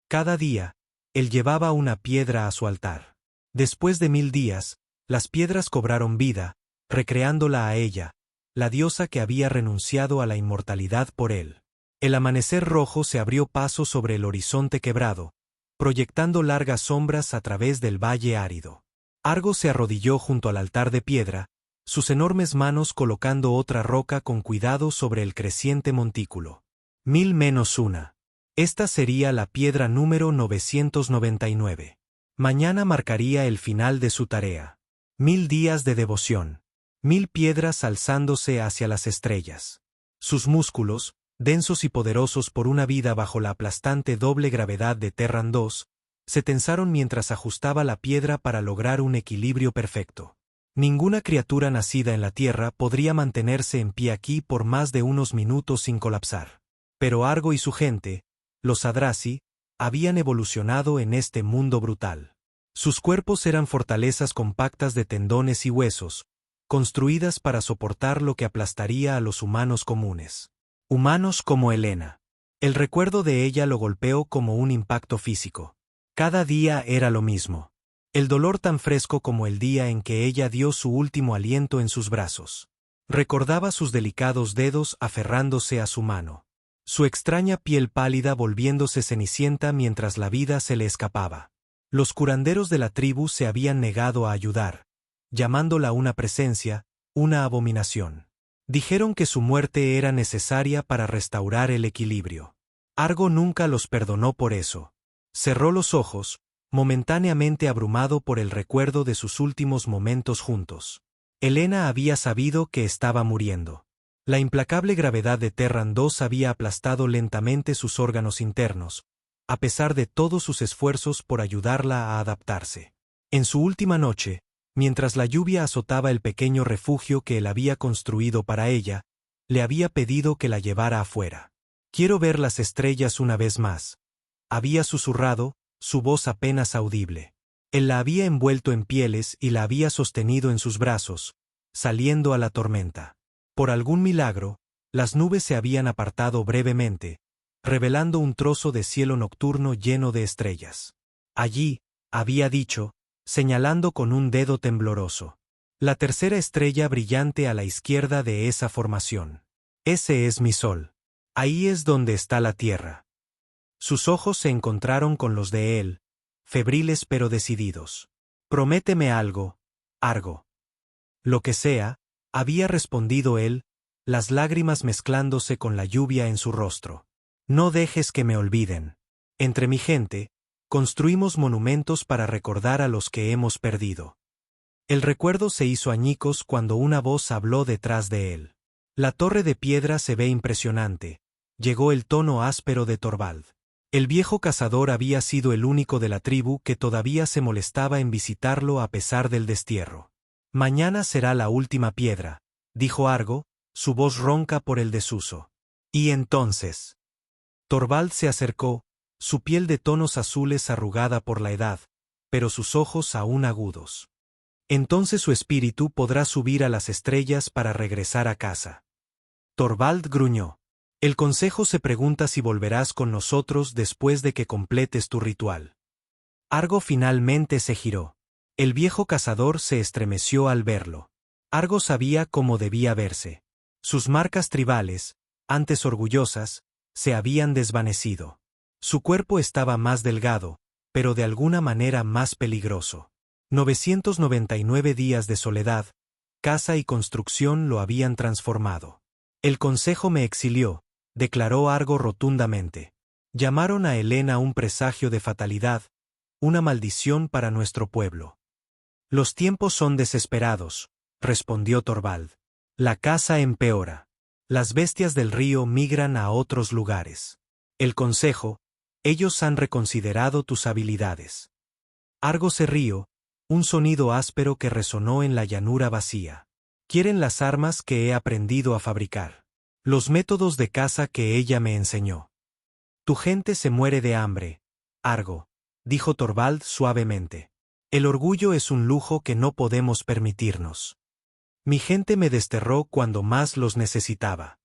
Cada día, él llevaba una piedra a su altar. Después de 1000 días, las piedras cobraron vida, recreándola a ella, la diosa que había renunciado a la inmortalidad por él. El amanecer rojo se abrió paso sobre el horizonte quebrado, proyectando largas sombras a través del valle árido. Argo se arrodilló junto al altar de piedra, sus enormes manos colocando otra roca con cuidado sobre el creciente montículo. 1000-1. Esta sería la piedra número 999. Mañana marcaría el final de su tarea. 1000 días de devoción. 1000 piedras alzándose hacia las estrellas. Sus músculos, densos y poderosos por una vida bajo la aplastante doble gravedad de Terran 2, se tensaron mientras ajustaba la piedra para lograr un equilibrio perfecto. Ninguna criatura nacida en la Tierra podría mantenerse en pie aquí por más de unos minutos sin colapsar. Pero Argo y su gente, los Adrazi, habían evolucionado en este mundo brutal. Sus cuerpos eran fortalezas compactas de tendones y huesos, construidas para soportar lo que aplastaría a los humanos comunes. Humanos como Helena. El recuerdo de ella lo golpeó como un impacto físico. Cada día era lo mismo. El dolor tan fresco como el día en que ella dio su último aliento en sus brazos. Recordaba sus delicados dedos aferrándose a su mano. Su extraña piel pálida volviéndose cenicienta mientras la vida se le escapaba. Los curanderos de la tribu se habían negado a ayudar, llamándola una presencia, una abominación. Dijeron que su muerte era necesaria para restaurar el equilibrio. Argo nunca los perdonó por eso. Cerró los ojos, momentáneamente abrumado por el recuerdo de sus últimos momentos juntos. Helena había sabido que estaba muriendo. La implacable gravedad de Terran 2 había aplastado lentamente sus órganos internos, a pesar de todos sus esfuerzos por ayudarla a adaptarse. En su última noche, mientras la lluvia azotaba el pequeño refugio que él había construido para ella, le había pedido que la llevara afuera. «Quiero ver las estrellas una vez más», había susurrado, su voz apenas audible. Él la había envuelto en pieles y la había sostenido en sus brazos, saliendo a la tormenta. Por algún milagro, las nubes se habían apartado brevemente, revelando un trozo de cielo nocturno lleno de estrellas. Allí, había dicho, señalando con un dedo tembloroso. La tercera estrella brillante a la izquierda de esa formación. Ese es mi sol. Ahí es donde está la tierra. Sus ojos se encontraron con los de él, febriles pero decididos. Prométeme algo, Argo. Lo que sea, había respondido él, las lágrimas mezclándose con la lluvia en su rostro. No dejes que me olviden. Entre mi gente, construimos monumentos para recordar a los que hemos perdido. El recuerdo se hizo añicos cuando una voz habló detrás de él. La torre de piedra se ve impresionante. Llegó el tono áspero de Torvald. El viejo cazador había sido el único de la tribu que todavía se molestaba en visitarlo a pesar del destierro. Mañana será la última piedra, dijo Argo, su voz ronca por el desuso. Y entonces. Torvald se acercó, su piel de tonos azules arrugada por la edad, pero sus ojos aún agudos. Entonces su espíritu podrá subir a las estrellas para regresar a casa. Torvald gruñó. El consejo se pregunta si volverás con nosotros después de que completes tu ritual. Argo finalmente se giró. El viejo cazador se estremeció al verlo. Argo sabía cómo debía verse. Sus marcas tribales, antes orgullosas, se habían desvanecido. Su cuerpo estaba más delgado, pero de alguna manera más peligroso. 999 días de soledad, casa y construcción lo habían transformado. El consejo me exilió, declaró Argo rotundamente. Llamaron a Helena un presagio de fatalidad, una maldición para nuestro pueblo. Los tiempos son desesperados, respondió Torvald. La caza empeora. Las bestias del río migran a otros lugares. El consejo, ellos han reconsiderado tus habilidades. Argo se rió, un sonido áspero que resonó en la llanura vacía. Quieren las armas que he aprendido a fabricar. Los métodos de caza que ella me enseñó. Tu gente se muere de hambre, Argo, dijo Torvald suavemente. El orgullo es un lujo que no podemos permitirnos. Mi gente me desterró cuando más los necesitaba.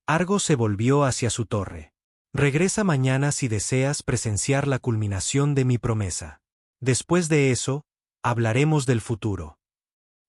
Argo se volvió hacia su torre. Regresa mañana si deseas presenciar la culminación de mi promesa. Después de eso, hablaremos del futuro.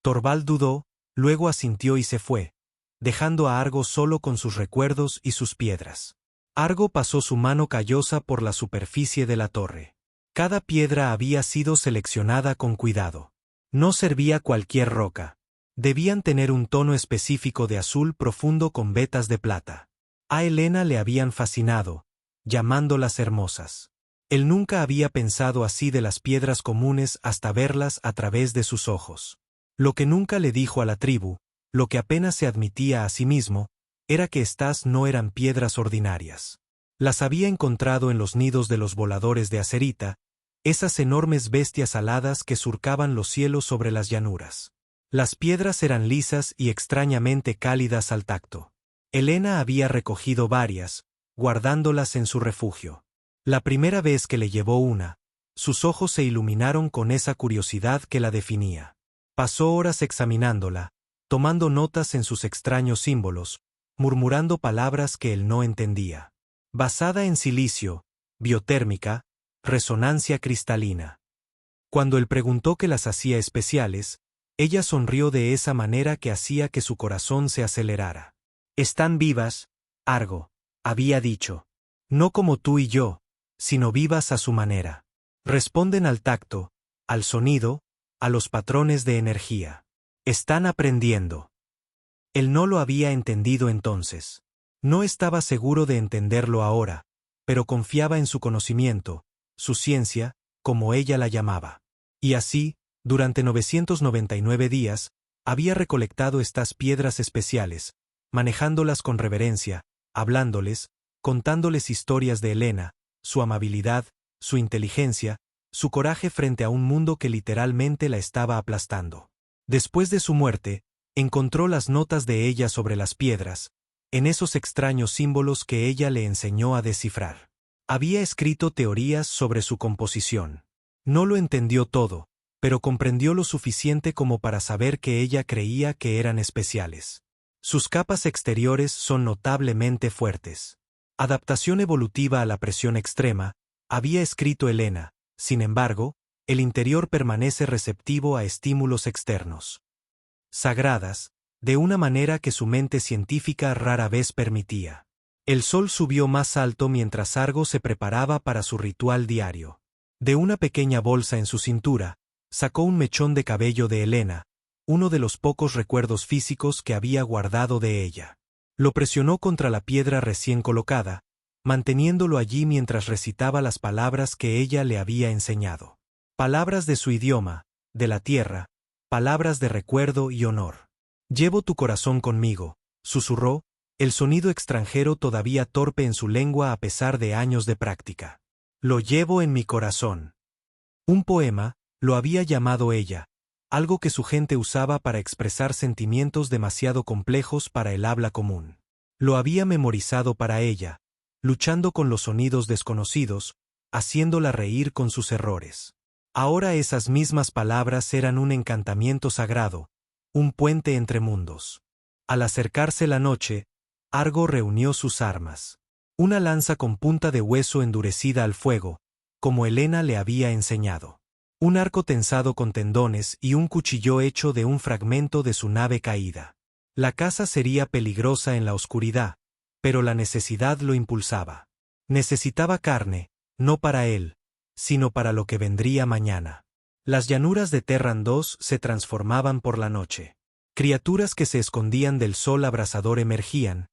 Torvald dudó, luego asintió y se fue, dejando a Argo solo con sus recuerdos y sus piedras. Argo pasó su mano callosa por la superficie de la torre. Cada piedra había sido seleccionada con cuidado. No servía cualquier roca. Debían tener un tono específico de azul profundo con vetas de plata. A Helena le habían fascinado, llamándolas hermosas. Él nunca había pensado así de las piedras comunes hasta verlas a través de sus ojos. Lo que nunca le dijo a la tribu, lo que apenas se admitía a sí mismo, era que estas no eran piedras ordinarias. Las había encontrado en los nidos de los voladores de Acerita, esas enormes bestias aladas que surcaban los cielos sobre las llanuras. Las piedras eran lisas y extrañamente cálidas al tacto. Helena había recogido varias, guardándolas en su refugio. La primera vez que le llevó una, sus ojos se iluminaron con esa curiosidad que la definía. Pasó horas examinándola, tomando notas en sus extraños símbolos, murmurando palabras que él no entendía. Basada en silicio, biotérmica, resonancia cristalina. Cuando él preguntó qué las hacía especiales, ella sonrió de esa manera que hacía que su corazón se acelerara. «Están vivas, Argo», había dicho. «No como tú y yo, sino vivas a su manera. Responden al tacto, al sonido, a los patrones de energía. Están aprendiendo». Él no lo había entendido entonces. No estaba seguro de entenderlo ahora, pero confiaba en su conocimiento, su ciencia, como ella la llamaba. Y así, durante 999 días, había recolectado estas piedras especiales, manejándolas con reverencia, hablándoles, contándoles historias de Helena, su amabilidad, su inteligencia, su coraje frente a un mundo que literalmente la estaba aplastando. Después de su muerte, encontró las notas de ella sobre las piedras, en esos extraños símbolos que ella le enseñó a descifrar. Había escrito teorías sobre su composición. No lo entendió todo, pero comprendió lo suficiente como para saber que ella creía que eran especiales. Sus capas exteriores son notablemente fuertes. Adaptación evolutiva a la presión extrema, había escrito Helena, sin embargo, el interior permanece receptivo a estímulos externos. Sagradas, de una manera que su mente científica rara vez permitía. El sol subió más alto mientras Argo se preparaba para su ritual diario. De una pequeña bolsa en su cintura, sacó un mechón de cabello de Helena, uno de los pocos recuerdos físicos que había guardado de ella. Lo presionó contra la piedra recién colocada, manteniéndolo allí mientras recitaba las palabras que ella le había enseñado. Palabras de su idioma, de la tierra, palabras de recuerdo y honor. «Llevo tu corazón conmigo», susurró, el sonido extranjero todavía torpe en su lengua a pesar de años de práctica. «Lo llevo en mi corazón». Un poema, lo había llamado ella, algo que su gente usaba para expresar sentimientos demasiado complejos para el habla común. Lo había memorizado para ella, luchando con los sonidos desconocidos, haciéndola reír con sus errores. Ahora esas mismas palabras eran un encantamiento sagrado, un puente entre mundos. Al acercarse la noche, Argo reunió sus armas. Una lanza con punta de hueso endurecida al fuego, como Helena le había enseñado. Un arco tensado con tendones y un cuchillo hecho de un fragmento de su nave caída. La caza sería peligrosa en la oscuridad, pero la necesidad lo impulsaba. Necesitaba carne, no para él, sino para lo que vendría mañana. Las llanuras de Terran II se transformaban por la noche. Criaturas que se escondían del sol abrasador emergían,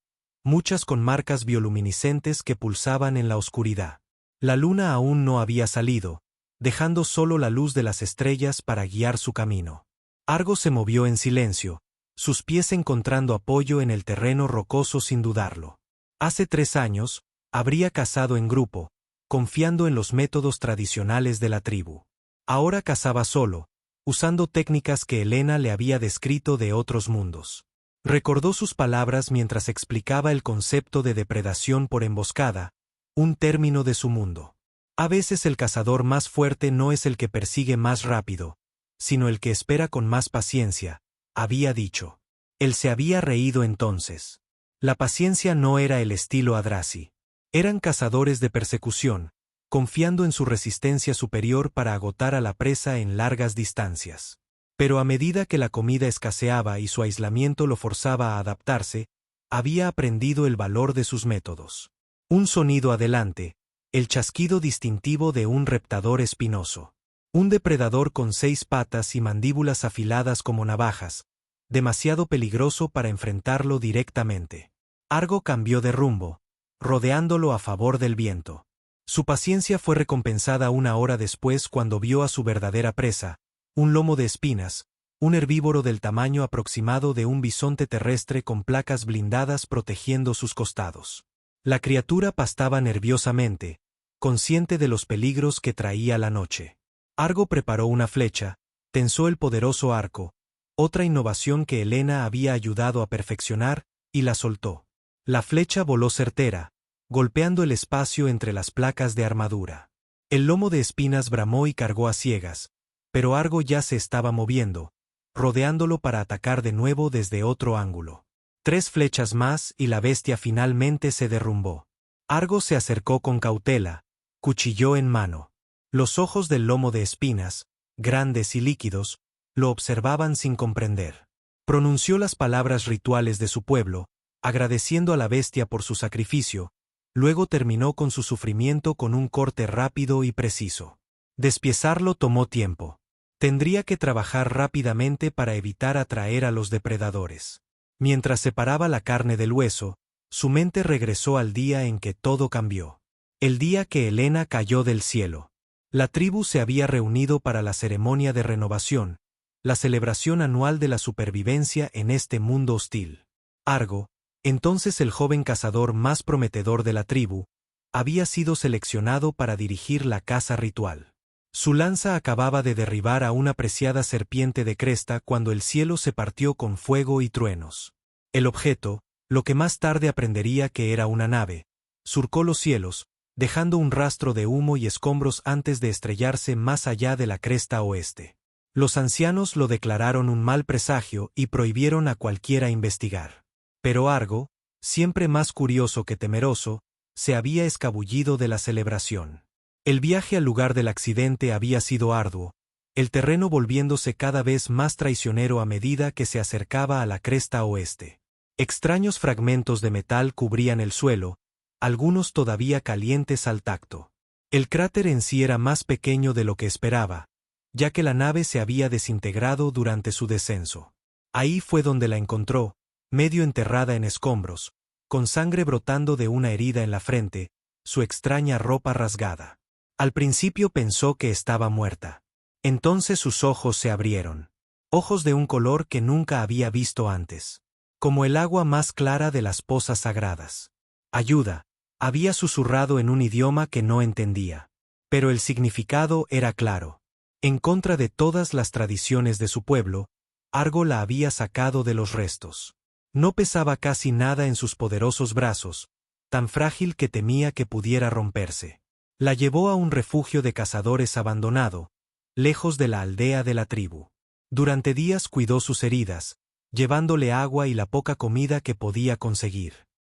muchas con marcas bioluminiscentes que pulsaban en la oscuridad. La luna aún no había salido, dejando solo la luz de las estrellas para guiar su camino. Argo se movió en silencio, sus pies encontrando apoyo en el terreno rocoso sin dudarlo. Hace 3 años, habría cazado en grupo, confiando en los métodos tradicionales de la tribu. Ahora cazaba solo, usando técnicas que Helena le había descrito de otros mundos. Recordó sus palabras mientras explicaba el concepto de depredación por emboscada, un término de su mundo. A veces el cazador más fuerte no es el que persigue más rápido, sino el que espera con más paciencia, había dicho. Él se había reído entonces. La paciencia no era el estilo Adrazi. Eran cazadores de persecución, confiando en su resistencia superior para agotar a la presa en largas distancias. Pero a medida que la comida escaseaba y su aislamiento lo forzaba a adaptarse, había aprendido el valor de sus métodos. Un sonido adelante, el chasquido distintivo de un reptador espinoso. Un depredador con 6 patas y mandíbulas afiladas como navajas, demasiado peligroso para enfrentarlo directamente. Argo cambió de rumbo, rodeándolo a favor del viento. Su paciencia fue recompensada una hora después cuando vio a su verdadera presa, un lomo de espinas, un herbívoro del tamaño aproximado de un bisonte terrestre con placas blindadas protegiendo sus costados. La criatura pastaba nerviosamente, consciente de los peligros que traía la noche. Argo preparó una flecha, tensó el poderoso arco, otra innovación que Helena había ayudado a perfeccionar, y la soltó. La flecha voló certera, golpeando el espacio entre las placas de armadura. El lomo de espinas bramó y cargó a ciegas, pero Argo ya se estaba moviendo, rodeándolo para atacar de nuevo desde otro ángulo. 3 flechas más y la bestia finalmente se derrumbó. Argo se acercó con cautela, cuchillo en mano. Los ojos del lomo de espinas, grandes y líquidos, lo observaban sin comprender. Pronunció las palabras rituales de su pueblo, agradeciendo a la bestia por su sacrificio, luego terminó con su sufrimiento con un corte rápido y preciso. Despiezarlo tomó tiempo. Tendría que trabajar rápidamente para evitar atraer a los depredadores. Mientras separaba la carne del hueso, su mente regresó al día en que todo cambió. El día que Helena cayó del cielo. La tribu se había reunido para la ceremonia de renovación, la celebración anual de la supervivencia en este mundo hostil. Argo, entonces el joven cazador más prometedor de la tribu, había sido seleccionado para dirigir la caza ritual. Su lanza acababa de derribar a una preciada serpiente de cresta cuando el cielo se partió con fuego y truenos. El objeto, lo que más tarde aprendería que era una nave, surcó los cielos, dejando un rastro de humo y escombros antes de estrellarse más allá de la cresta oeste. Los ancianos lo declararon un mal presagio y prohibieron a cualquiera investigar. Pero Argo, siempre más curioso que temeroso, se había escabullido de la celebración. El viaje al lugar del accidente había sido arduo, el terreno volviéndose cada vez más traicionero a medida que se acercaba a la cresta oeste. Extraños fragmentos de metal cubrían el suelo, algunos todavía calientes al tacto. El cráter en sí era más pequeño de lo que esperaba, ya que la nave se había desintegrado durante su descenso. Ahí fue donde la encontró, medio enterrada en escombros, con sangre brotando de una herida en la frente, su extraña ropa rasgada. Al principio pensó que estaba muerta. Entonces sus ojos se abrieron. Ojos de un color que nunca había visto antes. Como el agua más clara de las pozas sagradas. Ayuda, había susurrado en un idioma que no entendía. Pero el significado era claro. En contra de todas las tradiciones de su pueblo, Argo la había sacado de los restos. No pesaba casi nada en sus poderosos brazos, tan frágil que temía que pudiera romperse. La llevó a un refugio de cazadores abandonado, lejos de la aldea de la tribu. Durante días cuidó sus heridas, llevándole agua y la poca comida que podía conseguir.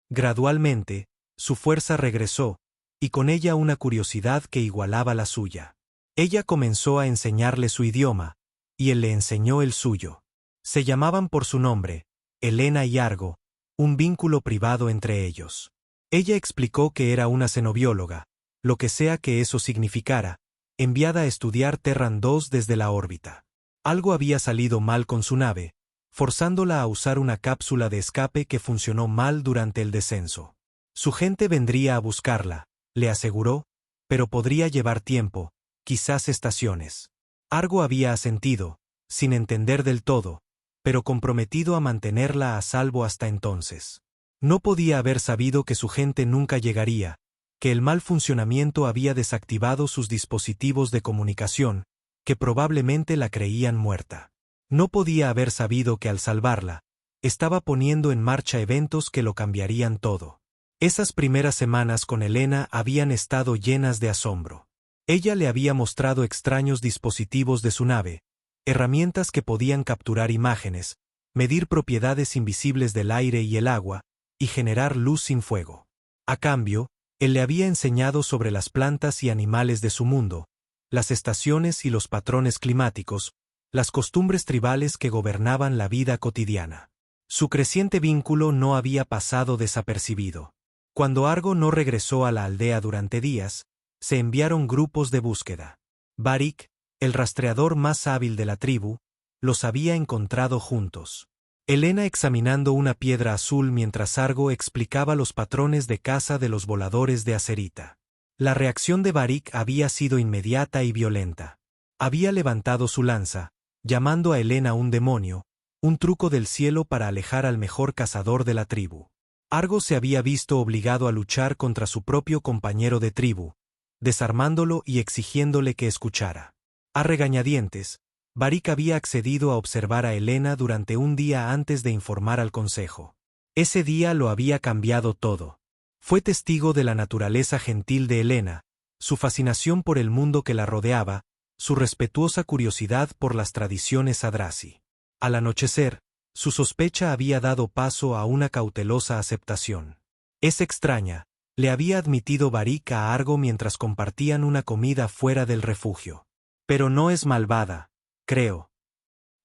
Gradualmente, su fuerza regresó, y con ella una curiosidad que igualaba la suya. Ella comenzó a enseñarle su idioma, y él le enseñó el suyo. Se llamaban por su nombre, Helena y Argo, un vínculo privado entre ellos. Ella explicó que era una xenobióloga, lo que sea que eso significara, enviada a estudiar Terran 2 desde la órbita. Algo había salido mal con su nave, forzándola a usar una cápsula de escape que funcionó mal durante el descenso. Su gente vendría a buscarla, le aseguró, pero podría llevar tiempo, quizás estaciones. Argo había asentido, sin entender del todo, pero comprometido a mantenerla a salvo hasta entonces. No podía haber sabido que su gente nunca llegaría, que el mal funcionamiento había desactivado sus dispositivos de comunicación, que probablemente la creían muerta. No podía haber sabido que al salvarla, estaba poniendo en marcha eventos que lo cambiarían todo. Esas primeras semanas con Helena habían estado llenas de asombro. Ella le había mostrado extraños dispositivos de su nave, herramientas que podían capturar imágenes, medir propiedades invisibles del aire y el agua, y generar luz sin fuego. A cambio, Él le había enseñado sobre las plantas y animales de su mundo, las estaciones y los patrones climáticos, las costumbres tribales que gobernaban la vida cotidiana. Su creciente vínculo no había pasado desapercibido. Cuando Argo no regresó a la aldea durante días, se enviaron grupos de búsqueda. Varric, el rastreador más hábil de la tribu, los había encontrado juntos. Helena examinando una piedra azul mientras Argo explicaba los patrones de caza de los voladores de Acerita. La reacción de Varric había sido inmediata y violenta. Había levantado su lanza, llamando a Helena un demonio, un truco del cielo para alejar al mejor cazador de la tribu. Argo se había visto obligado a luchar contra su propio compañero de tribu, desarmándolo y exigiéndole que escuchara. A regañadientes, Varric había accedido a observar a Helena durante un día antes de informar al consejo. Ese día lo había cambiado todo. Fue testigo de la naturaleza gentil de Helena, su fascinación por el mundo que la rodeaba, su respetuosa curiosidad por las tradiciones Adrazi. Al anochecer, su sospecha había dado paso a una cautelosa aceptación. Es extraña, le había admitido Varric a Argo mientras compartían una comida fuera del refugio. Pero no es malvada, creo.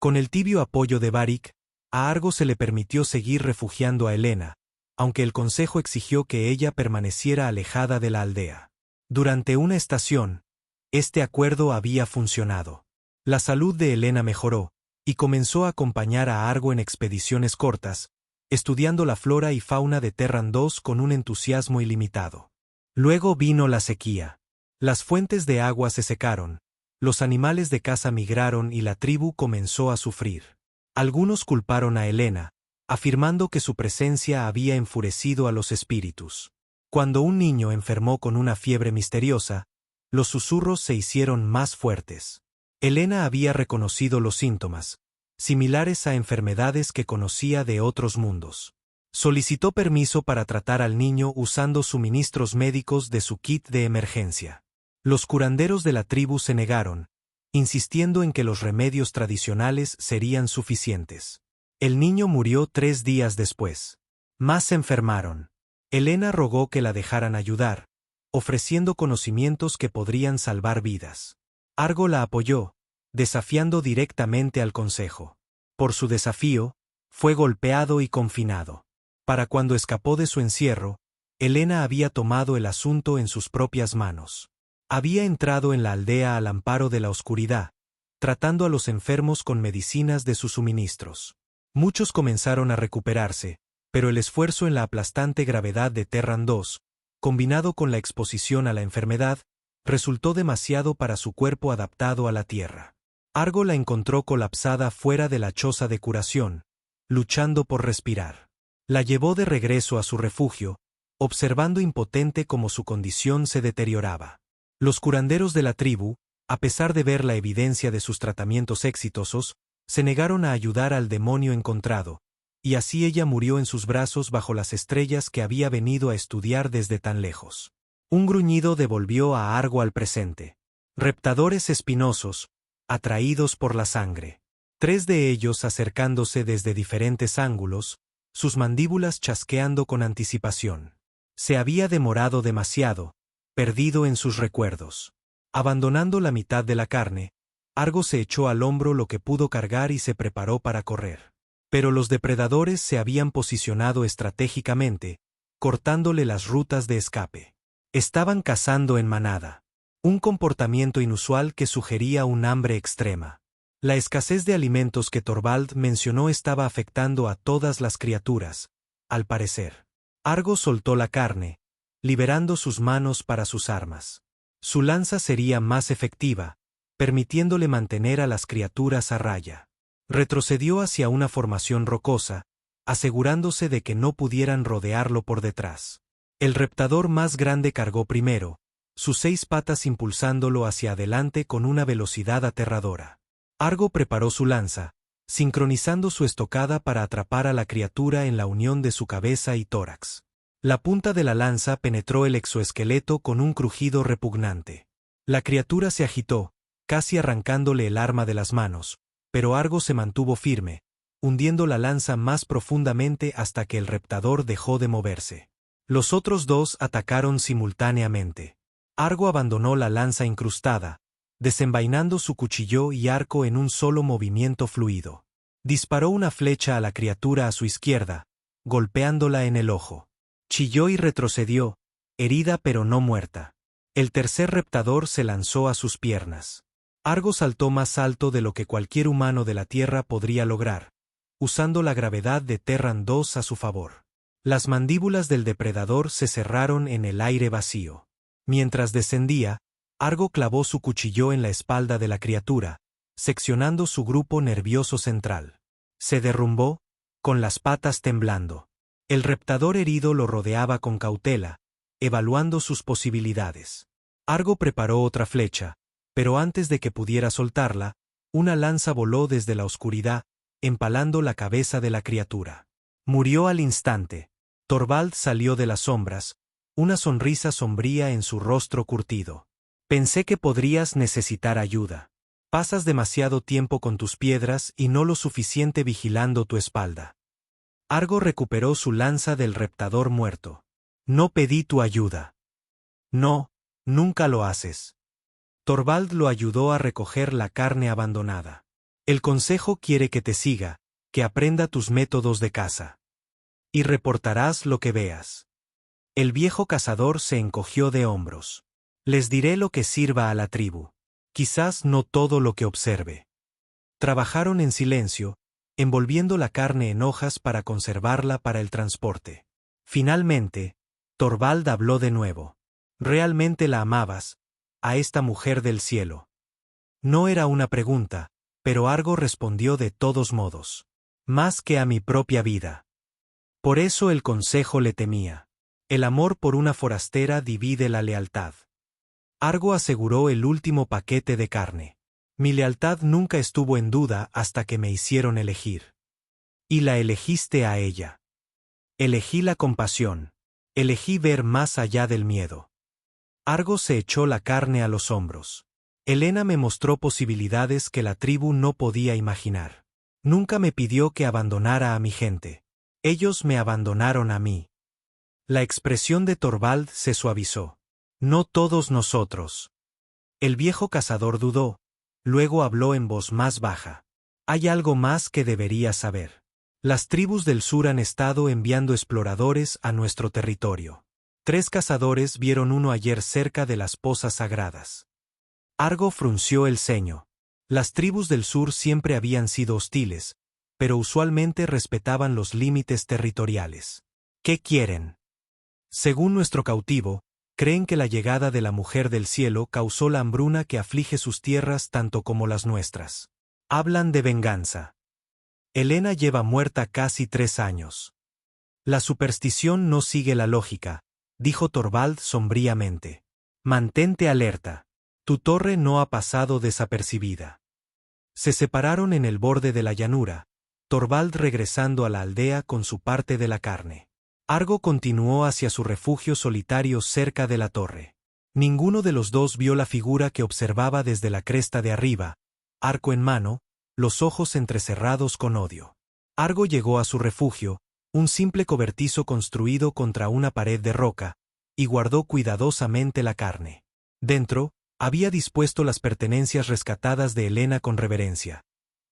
Con el tibio apoyo de Varric, a Argo se le permitió seguir refugiando a Helena, aunque el consejo exigió que ella permaneciera alejada de la aldea. Durante una estación, este acuerdo había funcionado. La salud de Helena mejoró, y comenzó a acompañar a Argo en expediciones cortas, estudiando la flora y fauna de Terran II con un entusiasmo ilimitado. Luego vino la sequía. Las fuentes de agua se secaron, los animales de caza migraron y la tribu comenzó a sufrir. Algunos culparon a Helena, afirmando que su presencia había enfurecido a los espíritus. Cuando un niño enfermó con una fiebre misteriosa, los susurros se hicieron más fuertes. Helena había reconocido los síntomas, similares a enfermedades que conocía de otros mundos. Solicitó permiso para tratar al niño usando suministros médicos de su kit de emergencia. Los curanderos de la tribu se negaron, insistiendo en que los remedios tradicionales serían suficientes. El niño murió 3 días después. Más se enfermaron. Helena rogó que la dejaran ayudar, ofreciendo conocimientos que podrían salvar vidas. Argo la apoyó, desafiando directamente al consejo. Por su desafío, fue golpeado y confinado. Para cuando escapó de su encierro, Helena había tomado el asunto en sus propias manos. Había entrado en la aldea al amparo de la oscuridad, tratando a los enfermos con medicinas de sus suministros. Muchos comenzaron a recuperarse, pero el esfuerzo en la aplastante gravedad de Terran II, combinado con la exposición a la enfermedad, resultó demasiado para su cuerpo adaptado a la tierra. Argo la encontró colapsada fuera de la choza de curación, luchando por respirar. La llevó de regreso a su refugio, observando impotente cómo su condición se deterioraba. Los curanderos de la tribu, a pesar de ver la evidencia de sus tratamientos exitosos, se negaron a ayudar al demonio encontrado, y así ella murió en sus brazos bajo las estrellas que había venido a estudiar desde tan lejos. Un gruñido devolvió a Argo al presente. Reptadores espinosos, atraídos por la sangre. 3 de ellos acercándose desde diferentes ángulos, sus mandíbulas chasqueando con anticipación. Se había demorado demasiado, perdido en sus recuerdos. Abandonando la mitad de la carne, Argo se echó al hombro lo que pudo cargar y se preparó para correr. Pero los depredadores se habían posicionado estratégicamente, cortándole las rutas de escape. Estaban cazando en manada. Un comportamiento inusual que sugería un hambre extrema. La escasez de alimentos que Torvald mencionó estaba afectando a todas las criaturas, al parecer. Argo soltó la carne, liberando sus manos para sus armas. Su lanza sería más efectiva, permitiéndole mantener a las criaturas a raya. Retrocedió hacia una formación rocosa, asegurándose de que no pudieran rodearlo por detrás. El reptador más grande cargó primero, sus 6 patas impulsándolo hacia adelante con una velocidad aterradora. Argo preparó su lanza, sincronizando su estocada para atrapar a la criatura en la unión de su cabeza y tórax. La punta de la lanza penetró el exoesqueleto con un crujido repugnante. La criatura se agitó, casi arrancándole el arma de las manos, pero Argo se mantuvo firme, hundiendo la lanza más profundamente hasta que el reptador dejó de moverse. Los otros dos atacaron simultáneamente. Argo abandonó la lanza incrustada, desenvainando su cuchillo y arco en un solo movimiento fluido. Disparó una flecha a la criatura a su izquierda, golpeándola en el ojo. Chilló y retrocedió, herida pero no muerta. El tercer reptador se lanzó a sus piernas. Argo saltó más alto de lo que cualquier humano de la Tierra podría lograr, usando la gravedad de Terran 2 a su favor. Las mandíbulas del depredador se cerraron en el aire vacío. Mientras descendía, Argo clavó su cuchillo en la espalda de la criatura, seccionando su grupo nervioso central. Se derrumbó, con las patas temblando. El reptador herido lo rodeaba con cautela, evaluando sus posibilidades. Argo preparó otra flecha, pero antes de que pudiera soltarla, una lanza voló desde la oscuridad, empalando la cabeza de la criatura. Murió al instante. Torvald salió de las sombras, una sonrisa sombría en su rostro curtido. Pensé que podrías necesitar ayuda. Pasas demasiado tiempo con tus piedras y no lo suficiente vigilando tu espalda. Argo recuperó su lanza del reptador muerto. No pedí tu ayuda. No, nunca lo haces. Torvald lo ayudó a recoger la carne abandonada. El consejo quiere que te siga, que aprenda tus métodos de caza. Y reportarás lo que veas. El viejo cazador se encogió de hombros. Les diré lo que sirva a la tribu. Quizás no todo lo que observe. Trabajaron en silencio, envolviendo la carne en hojas para conservarla para el transporte. Finalmente, Torvald habló de nuevo. ¿Realmente la amabas, a esta mujer del cielo? No era una pregunta, pero Argo respondió de todos modos. Más que a mi propia vida. Por eso el consejo le temía. El amor por una forastera divide la lealtad. Argo aseguró el último paquete de carne. Mi lealtad nunca estuvo en duda hasta que me hicieron elegir. Y la elegiste a ella. Elegí la compasión. Elegí ver más allá del miedo. Argo se echó la carne a los hombros. Helena me mostró posibilidades que la tribu no podía imaginar. Nunca me pidió que abandonara a mi gente. Ellos me abandonaron a mí. La expresión de Torvald se suavizó. No todos nosotros. El viejo cazador dudó, luego habló en voz más baja. Hay algo más que deberías saber. Las tribus del sur han estado enviando exploradores a nuestro territorio. 3 cazadores vieron uno ayer cerca de las pozas sagradas. Argo frunció el ceño. Las tribus del sur siempre habían sido hostiles, pero usualmente respetaban los límites territoriales. ¿Qué quieren? Según nuestro cautivo, creen que la llegada de la mujer del cielo causó la hambruna que aflige sus tierras tanto como las nuestras. Hablan de venganza. Helena lleva muerta casi 3 años. La superstición no sigue la lógica, dijo Torvald sombríamente. Mantente alerta. Tu torre no ha pasado desapercibida. Se separaron en el borde de la llanura, Torvald regresando a la aldea con su parte de la carne. Argo continuó hacia su refugio solitario cerca de la torre. Ninguno de los dos vio la figura que observaba desde la cresta de arriba, arco en mano, los ojos entrecerrados con odio. Argo llegó a su refugio, un simple cobertizo construido contra una pared de roca, y guardó cuidadosamente la carne. Dentro, había dispuesto las pertenencias rescatadas de Helena con reverencia.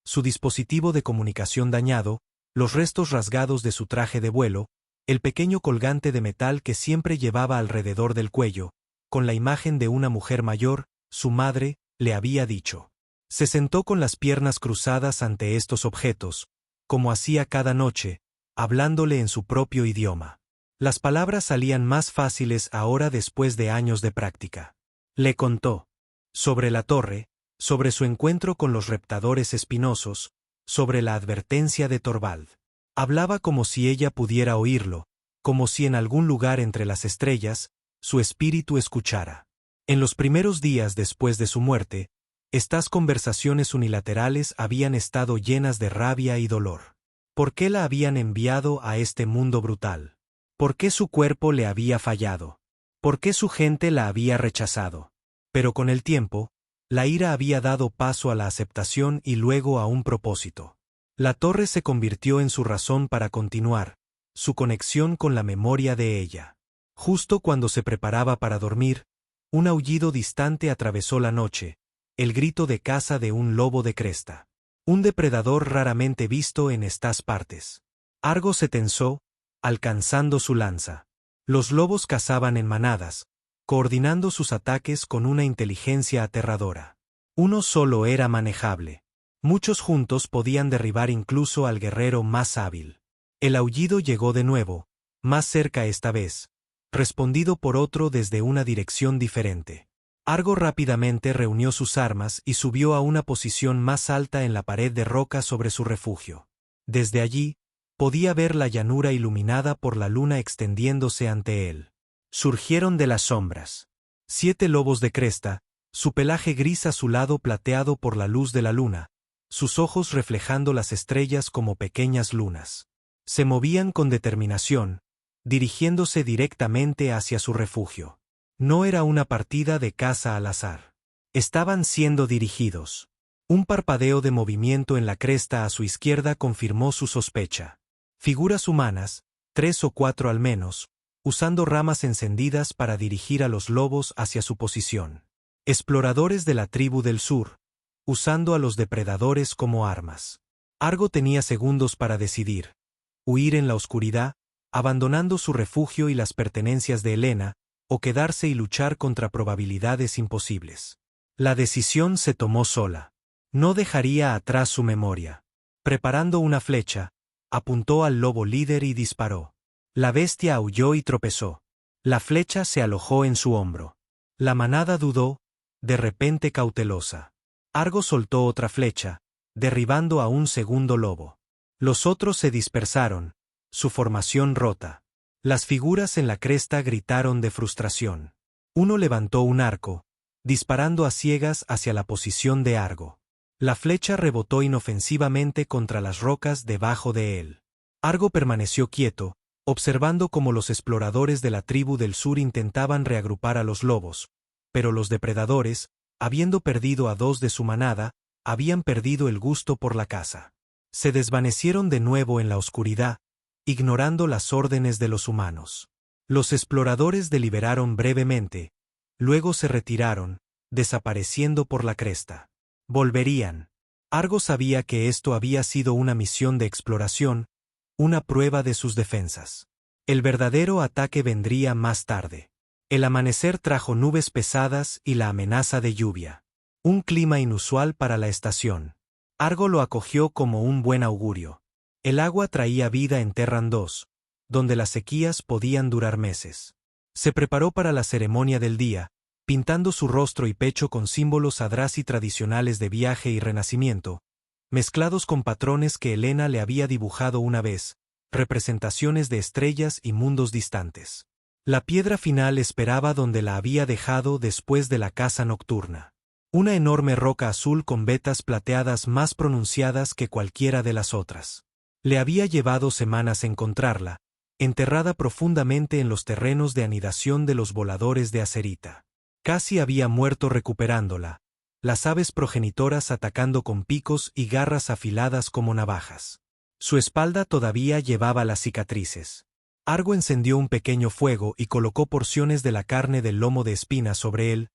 Su dispositivo de comunicación dañado, los restos rasgados de su traje de vuelo, el pequeño colgante de metal que siempre llevaba alrededor del cuello, con la imagen de una mujer mayor, su madre, le había dicho. Se sentó con las piernas cruzadas ante estos objetos, como hacía cada noche, hablándole en su propio idioma. Las palabras salían más fáciles ahora después de años de práctica. Le contó. Sobre la torre, sobre su encuentro con los reptadores espinosos, sobre la advertencia de Torvald. Hablaba como si ella pudiera oírlo, como si en algún lugar entre las estrellas, su espíritu escuchara. En los primeros días después de su muerte, estas conversaciones unilaterales habían estado llenas de rabia y dolor. ¿Por qué la habían enviado a este mundo brutal? ¿Por qué su cuerpo le había fallado? ¿Por qué su gente la había rechazado? Pero con el tiempo, la ira había dado paso a la aceptación y luego a un propósito. La torre se convirtió en su razón para continuar, su conexión con la memoria de ella. Justo cuando se preparaba para dormir, un aullido distante atravesó la noche, el grito de caza de un lobo de cresta. Un depredador raramente visto en estas partes. Argo se tensó, alcanzando su lanza. Los lobos cazaban en manadas, coordinando sus ataques con una inteligencia aterradora. Uno solo era manejable. Muchos juntos podían derribar incluso al guerrero más hábil. El aullido llegó de nuevo, más cerca esta vez, respondido por otro desde una dirección diferente. Argo rápidamente reunió sus armas y subió a una posición más alta en la pared de roca sobre su refugio. Desde allí, podía ver la llanura iluminada por la luna extendiéndose ante él. Surgieron de las sombras 7 lobos de cresta, su pelaje gris azulado plateado por la luz de la luna, sus ojos reflejando las estrellas como pequeñas lunas. Se movían con determinación, dirigiéndose directamente hacia su refugio. No era una partida de caza al azar. Estaban siendo dirigidos. Un parpadeo de movimiento en la cresta a su izquierda confirmó su sospecha. Figuras humanas, 3 o 4 al menos, usando ramas encendidas para dirigir a los lobos hacia su posición. Exploradores de la tribu del sur, usando a los depredadores como armas. Argo tenía segundos para decidir: huir en la oscuridad, abandonando su refugio y las pertenencias de Helena, o quedarse y luchar contra probabilidades imposibles. La decisión se tomó sola. No dejaría atrás su memoria. Preparando una flecha, apuntó al lobo líder y disparó. La bestia aulló y tropezó. La flecha se alojó en su hombro. La manada dudó, de repente cautelosa. Argo soltó otra flecha, derribando a un segundo lobo. Los otros se dispersaron, su formación rota. Las figuras en la cresta gritaron de frustración. Uno levantó un arco, disparando a ciegas hacia la posición de Argo. La flecha rebotó inofensivamente contra las rocas debajo de él. Argo permaneció quieto, observando cómo los exploradores de la tribu del sur intentaban reagrupar a los lobos, pero los depredadores, habiendo perdido a 2 de su manada, habían perdido el gusto por la caza. Se desvanecieron de nuevo en la oscuridad, ignorando las órdenes de los humanos. Los exploradores deliberaron brevemente, luego se retiraron, desapareciendo por la cresta. Volverían. Argo sabía que esto había sido una misión de exploración, una prueba de sus defensas. El verdadero ataque vendría más tarde. El amanecer trajo nubes pesadas y la amenaza de lluvia. Un clima inusual para la estación. Argo lo acogió como un buen augurio. El agua traía vida en Terran 2, donde las sequías podían durar meses. Se preparó para la ceremonia del día, pintando su rostro y pecho con símbolos adrazi tradicionales de viaje y renacimiento, mezclados con patrones que Helena le había dibujado una vez, representaciones de estrellas y mundos distantes. La piedra final esperaba donde la había dejado después de la caza nocturna. Una enorme roca azul con vetas plateadas más pronunciadas que cualquiera de las otras. Le había llevado semanas encontrarla, enterrada profundamente en los terrenos de anidación de los voladores de Acerita. Casi había muerto recuperándola, las aves progenitoras atacando con picos y garras afiladas como navajas. Su espalda todavía llevaba las cicatrices. Argo encendió un pequeño fuego y colocó porciones de la carne del lomo de espina sobre él,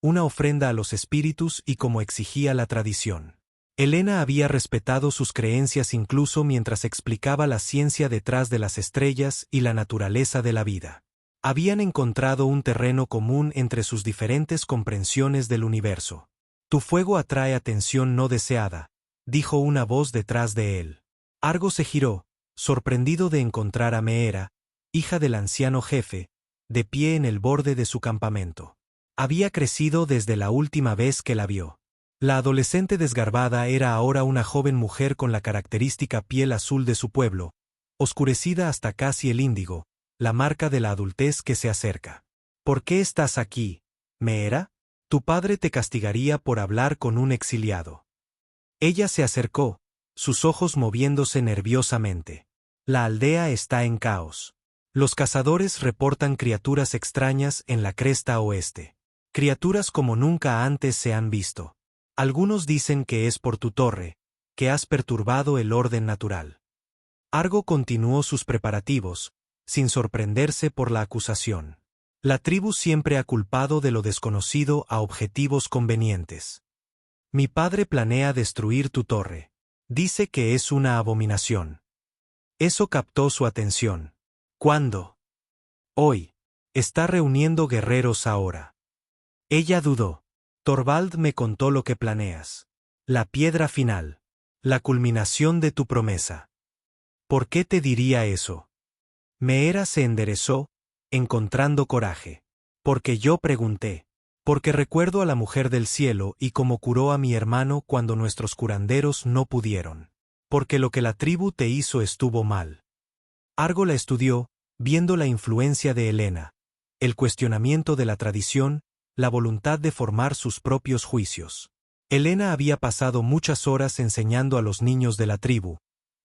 una ofrenda a los espíritus y como exigía la tradición. Helena había respetado sus creencias incluso mientras explicaba la ciencia detrás de las estrellas y la naturaleza de la vida. Habían encontrado un terreno común entre sus diferentes comprensiones del universo. Tu fuego atrae atención no deseada, dijo una voz detrás de él. Argo se giró, sorprendido de encontrar a Meera, hija del anciano jefe, de pie en el borde de su campamento. Había crecido desde la última vez que la vio. La adolescente desgarbada era ahora una joven mujer con la característica piel azul de su pueblo, oscurecida hasta casi el índigo, la marca de la adultez que se acerca. ¿Por qué estás aquí, Meera? Tu padre te castigaría por hablar con un exiliado. Ella se acercó, sus ojos moviéndose nerviosamente. La aldea está en caos. Los cazadores reportan criaturas extrañas en la cresta oeste. Criaturas como nunca antes se han visto. Algunos dicen que es por tu torre, que has perturbado el orden natural. Argo continuó sus preparativos, sin sorprenderse por la acusación. La tribu siempre ha culpado de lo desconocido a objetivos convenientes. Mi padre planea destruir tu torre. Dice que es una abominación. Eso captó su atención. ¿Cuándo? Hoy. Está reuniendo guerreros ahora. Ella dudó. Torvald me contó lo que planeas. La piedra final. La culminación de tu promesa. ¿Por qué te diría eso? Meera se enderezó, encontrando coraje. Porque yo pregunté. Porque recuerdo a la mujer del cielo y cómo curó a mi hermano cuando nuestros curanderos no pudieron. Porque lo que la tribu te hizo estuvo mal. Argo la estudió, viendo la influencia de Helena, el cuestionamiento de la tradición, la voluntad de formar sus propios juicios. Helena había pasado muchas horas enseñando a los niños de la tribu,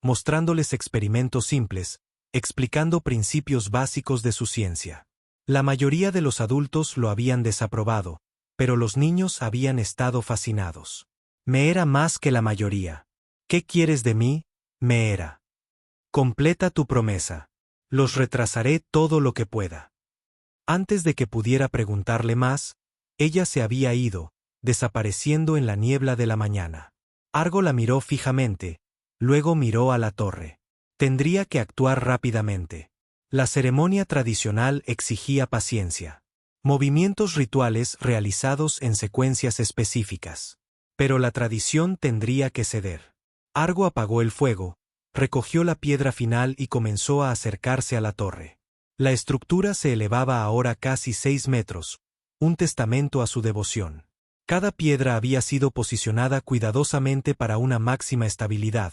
mostrándoles experimentos simples, explicando principios básicos de su ciencia. La mayoría de los adultos lo habían desaprobado, pero los niños habían estado fascinados. Me era más que la mayoría. ¿Qué quieres de mí, Meera? Completa tu promesa. Los retrasaré todo lo que pueda. Antes de que pudiera preguntarle más, ella se había ido, desapareciendo en la niebla de la mañana. Argo la miró fijamente, luego miró a la torre. Tendría que actuar rápidamente. La ceremonia tradicional exigía paciencia. Movimientos rituales realizados en secuencias específicas. Pero la tradición tendría que ceder. Argo apagó el fuego, recogió la piedra final y comenzó a acercarse a la torre. La estructura se elevaba ahora casi 6 metros, un testamento a su devoción. Cada piedra había sido posicionada cuidadosamente para una máxima estabilidad,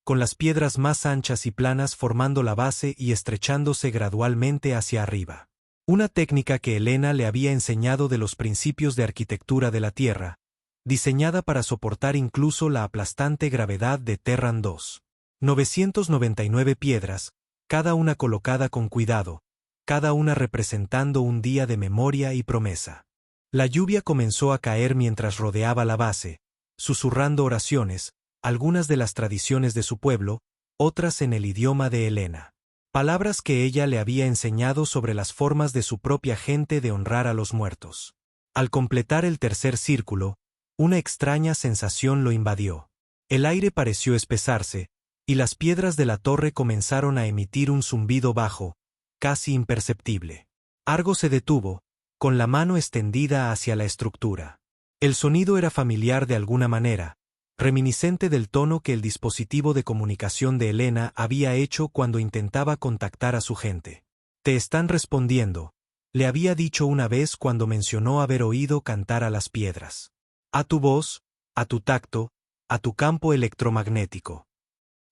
con las piedras más anchas y planas formando la base y estrechándose gradualmente hacia arriba. Una técnica que Helena le había enseñado de los principios de arquitectura de la Tierra, diseñada para soportar incluso la aplastante gravedad de Terran 2. 999 piedras, cada una colocada con cuidado, cada una representando un día de memoria y promesa. La lluvia comenzó a caer mientras rodeaba la base, susurrando oraciones, algunas de las tradiciones de su pueblo, otras en el idioma de Helena. Palabras que ella le había enseñado sobre las formas de su propia gente de honrar a los muertos. Al completar el tercer círculo, una extraña sensación lo invadió. El aire pareció espesarse, y las piedras de la torre comenzaron a emitir un zumbido bajo, casi imperceptible. Argo se detuvo, con la mano extendida hacia la estructura. El sonido era familiar de alguna manera, reminiscente del tono que el dispositivo de comunicación de Helena había hecho cuando intentaba contactar a su gente. «Te están respondiendo», le había dicho una vez cuando mencionó haber oído cantar a las piedras. «A tu voz, a tu tacto, a tu campo electromagnético».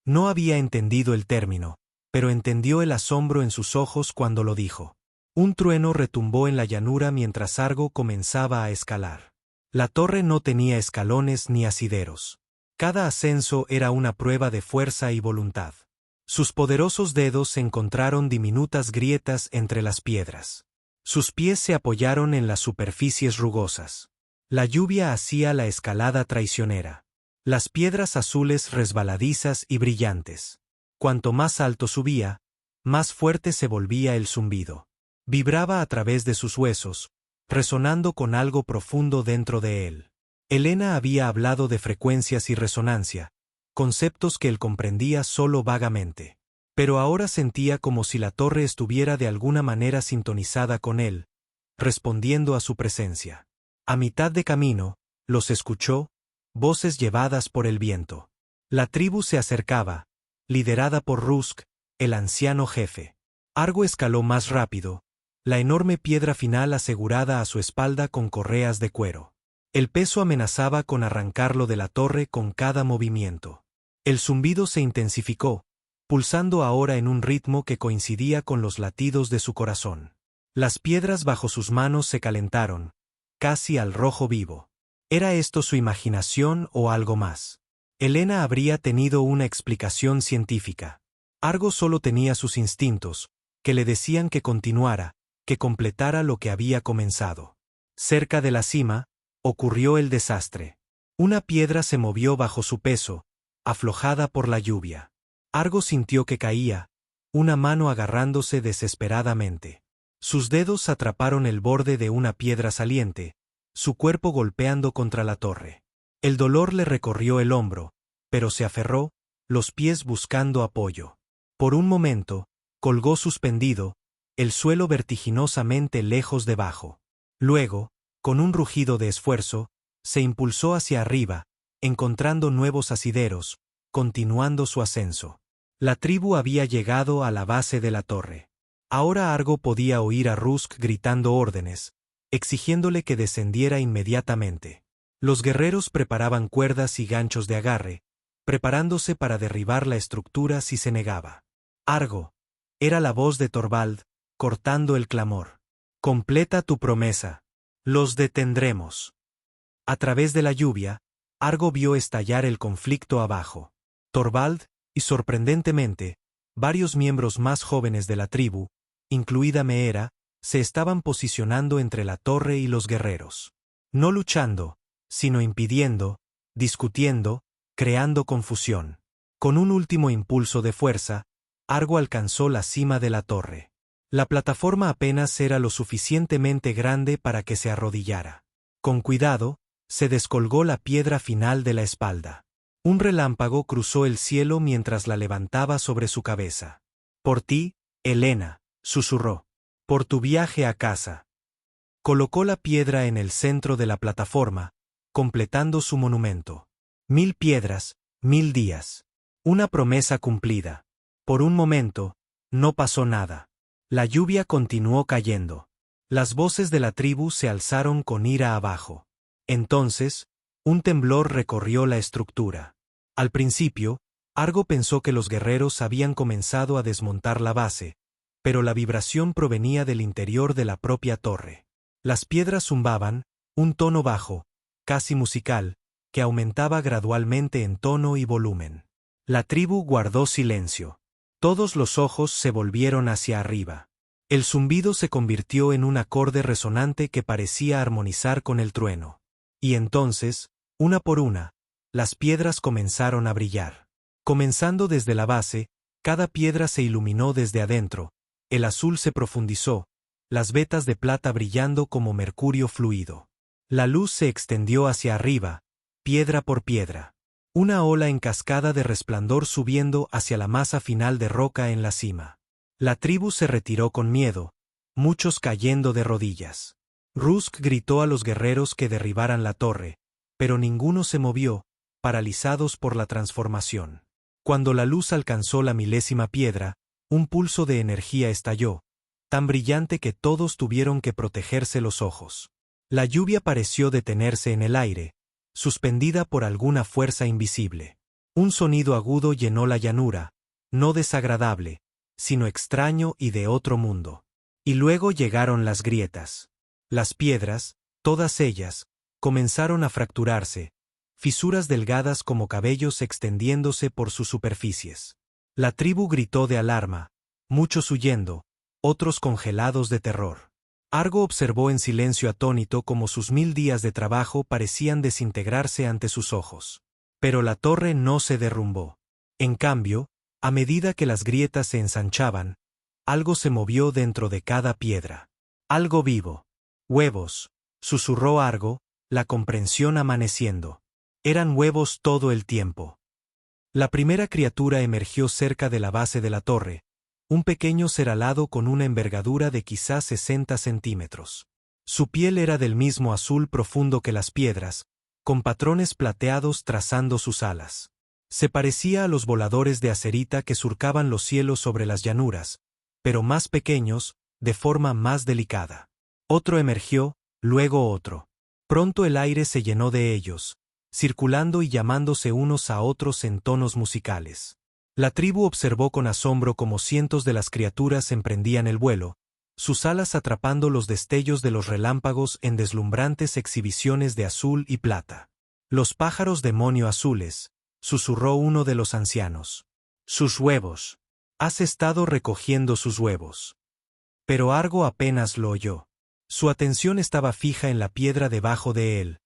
No había entendido el término, pero entendió el asombro en sus ojos cuando lo dijo. Un trueno retumbó en la llanura mientras Argo comenzaba a escalar. La torre no tenía escalones ni asideros. Cada ascenso era una prueba de fuerza y voluntad. Sus poderosos dedos encontraron diminutas grietas entre las piedras. Sus pies se apoyaron en las superficies rugosas. La lluvia hacía la escalada traicionera. Las piedras azules resbaladizas y brillantes. Cuanto más alto subía, más fuerte se volvía el zumbido. Vibraba a través de sus huesos, resonando con algo profundo dentro de él. Helena había hablado de frecuencias y resonancia, conceptos que él comprendía solo vagamente. Pero ahora sentía como si la torre estuviera de alguna manera sintonizada con él, respondiendo a su presencia. A mitad de camino, los escuchó, voces llevadas por el viento. La tribu se acercaba, liderada por Rusk, el anciano jefe. Argo escaló más rápido, la enorme piedra final asegurada a su espalda con correas de cuero. El peso amenazaba con arrancarlo de la torre con cada movimiento. El zumbido se intensificó, pulsando ahora en un ritmo que coincidía con los latidos de su corazón. Las piedras bajo sus manos se calentaron, casi al rojo vivo. ¿Era esto su imaginación o algo más? Helena habría tenido una explicación científica. Argo solo tenía sus instintos, que le decían que continuara, que completara lo que había comenzado. Cerca de la cima, ocurrió el desastre. Una piedra se movió bajo su peso, aflojada por la lluvia. Argo sintió que caía, una mano agarrándose desesperadamente. Sus dedos atraparon el borde de una piedra saliente, su cuerpo golpeando contra la torre. El dolor le recorrió el hombro, pero se aferró, los pies buscando apoyo. Por un momento, colgó suspendido, el suelo vertiginosamente lejos debajo. Luego, con un rugido de esfuerzo, se impulsó hacia arriba, encontrando nuevos asideros, continuando su ascenso. La tribu había llegado a la base de la torre. Ahora Argo podía oír a Rusk gritando órdenes, exigiéndole que descendiera inmediatamente. Los guerreros preparaban cuerdas y ganchos de agarre, preparándose para derribar la estructura si se negaba. Argo, era la voz de Thorvald, cortando el clamor. Completa tu promesa. Los detendremos. A través de la lluvia, Argo vio estallar el conflicto abajo. Thorvald, y sorprendentemente, varios miembros más jóvenes de la tribu, incluida Meera, se estaban posicionando entre la torre y los guerreros. No luchando, sino impidiendo, discutiendo, creando confusión. Con un último impulso de fuerza, Argo alcanzó la cima de la torre. La plataforma apenas era lo suficientemente grande para que se arrodillara. Con cuidado, se descolgó la piedra final de la espalda. Un relámpago cruzó el cielo mientras la levantaba sobre su cabeza. Por ti, Helena, susurró. Por tu viaje a casa. Colocó la piedra en el centro de la plataforma, completando su monumento. 1000 piedras, 1000 días. Una promesa cumplida. Por un momento, no pasó nada. La lluvia continuó cayendo. Las voces de la tribu se alzaron con ira abajo. Entonces, un temblor recorrió la estructura. Al principio, Argo pensó que los guerreros habían comenzado a desmontar la base, pero la vibración provenía del interior de la propia torre. Las piedras zumbaban, un tono bajo, casi musical, que aumentaba gradualmente en tono y volumen. La tribu guardó silencio. Todos los ojos se volvieron hacia arriba. El zumbido se convirtió en un acorde resonante que parecía armonizar con el trueno. Y entonces, una por una, las piedras comenzaron a brillar. Comenzando desde la base, cada piedra se iluminó desde adentro, el azul se profundizó, las vetas de plata brillando como mercurio fluido. La luz se extendió hacia arriba, piedra por piedra. Una ola en cascada de resplandor subiendo hacia la masa final de roca en la cima. La tribu se retiró con miedo, muchos cayendo de rodillas. Rusk gritó a los guerreros que derribaran la torre, pero ninguno se movió, paralizados por la transformación. Cuando la luz alcanzó la 1000ª piedra, un pulso de energía estalló, tan brillante que todos tuvieron que protegerse los ojos. La lluvia pareció detenerse en el aire, suspendida por alguna fuerza invisible. Un sonido agudo llenó la llanura, no desagradable, sino extraño y de otro mundo. Y luego llegaron las grietas. Las piedras, todas ellas, comenzaron a fracturarse, fisuras delgadas como cabellos extendiéndose por sus superficies. La tribu gritó de alarma, muchos huyendo, otros congelados de terror. Argo observó en silencio atónito cómo sus 1000 días de trabajo parecían desintegrarse ante sus ojos. Pero la torre no se derrumbó. En cambio, a medida que las grietas se ensanchaban, algo se movió dentro de cada piedra. Algo vivo. Huevos, susurró Argo, la comprensión amaneciendo. Eran huevos todo el tiempo. La primera criatura emergió cerca de la base de la torre, un pequeño ser alado con una envergadura de quizás 60 centímetros. Su piel era del mismo azul profundo que las piedras, con patrones plateados trazando sus alas. Se parecía a los voladores de acerita que surcaban los cielos sobre las llanuras, pero más pequeños, de forma más delicada. Otro emergió, luego otro. Pronto el aire se llenó de ellos, circulando y llamándose unos a otros en tonos musicales. La tribu observó con asombro cómo cientos de las criaturas emprendían el vuelo, sus alas atrapando los destellos de los relámpagos en deslumbrantes exhibiciones de azul y plata. Los pájaros demonio azules, susurró uno de los ancianos. Sus huevos. Has estado recogiendo sus huevos. Pero Argo apenas lo oyó. Su atención estaba fija en la piedra debajo de él,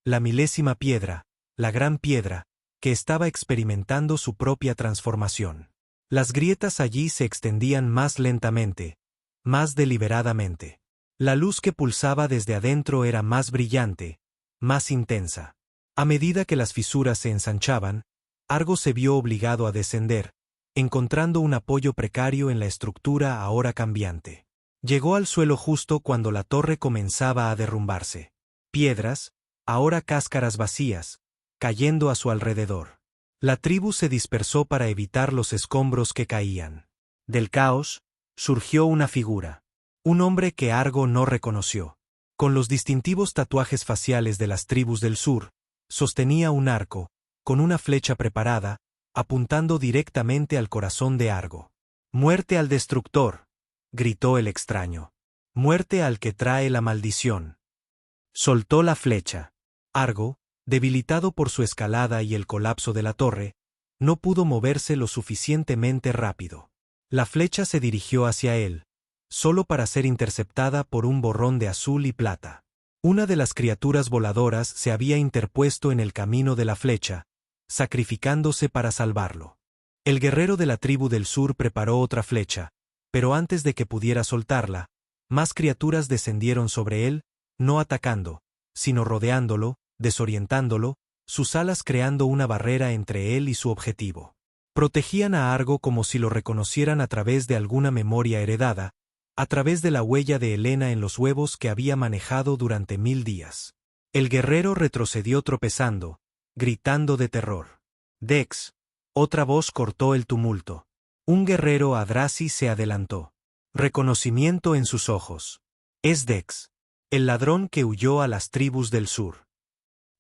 la 1000ª piedra, la gran piedra, que estaba experimentando su propia transformación. Las grietas allí se extendían más lentamente, más deliberadamente. La luz que pulsaba desde adentro era más brillante, más intensa. A medida que las fisuras se ensanchaban, Argo se vio obligado a descender, encontrando un apoyo precario en la estructura ahora cambiante. Llegó al suelo justo cuando la torre comenzaba a derrumbarse. Piedras, ahora cáscaras vacías, cayendo a su alrededor. La tribu se dispersó para evitar los escombros que caían. Del caos, surgió una figura. Un hombre que Argo no reconoció. Con los distintivos tatuajes faciales de las tribus del sur, sostenía un arco, con una flecha preparada, apuntando directamente al corazón de Argo. «¡Muerte al destructor!», gritó el extraño. «¡Muerte al que trae la maldición!». Soltó la flecha. Argo, debilitado por su escalada y el colapso de la torre, no pudo moverse lo suficientemente rápido. La flecha se dirigió hacia él, solo para ser interceptada por un borrón de azul y plata. Una de las criaturas voladoras se había interpuesto en el camino de la flecha, sacrificándose para salvarlo. El guerrero de la tribu del sur preparó otra flecha, pero antes de que pudiera soltarla, más criaturas descendieron sobre él, no atacando, sino rodeándolo, desorientándolo, sus alas creando una barrera entre él y su objetivo. Protegían a Argo como si lo reconocieran a través de alguna memoria heredada, a través de la huella de Helena en los huevos que había manejado durante 1000 días. El guerrero retrocedió tropezando, gritando de terror. «Dex», otra voz cortó el tumulto. Un guerrero Adrazi se adelantó. Reconocimiento en sus ojos. «Es Dex, el ladrón que huyó a las tribus del sur».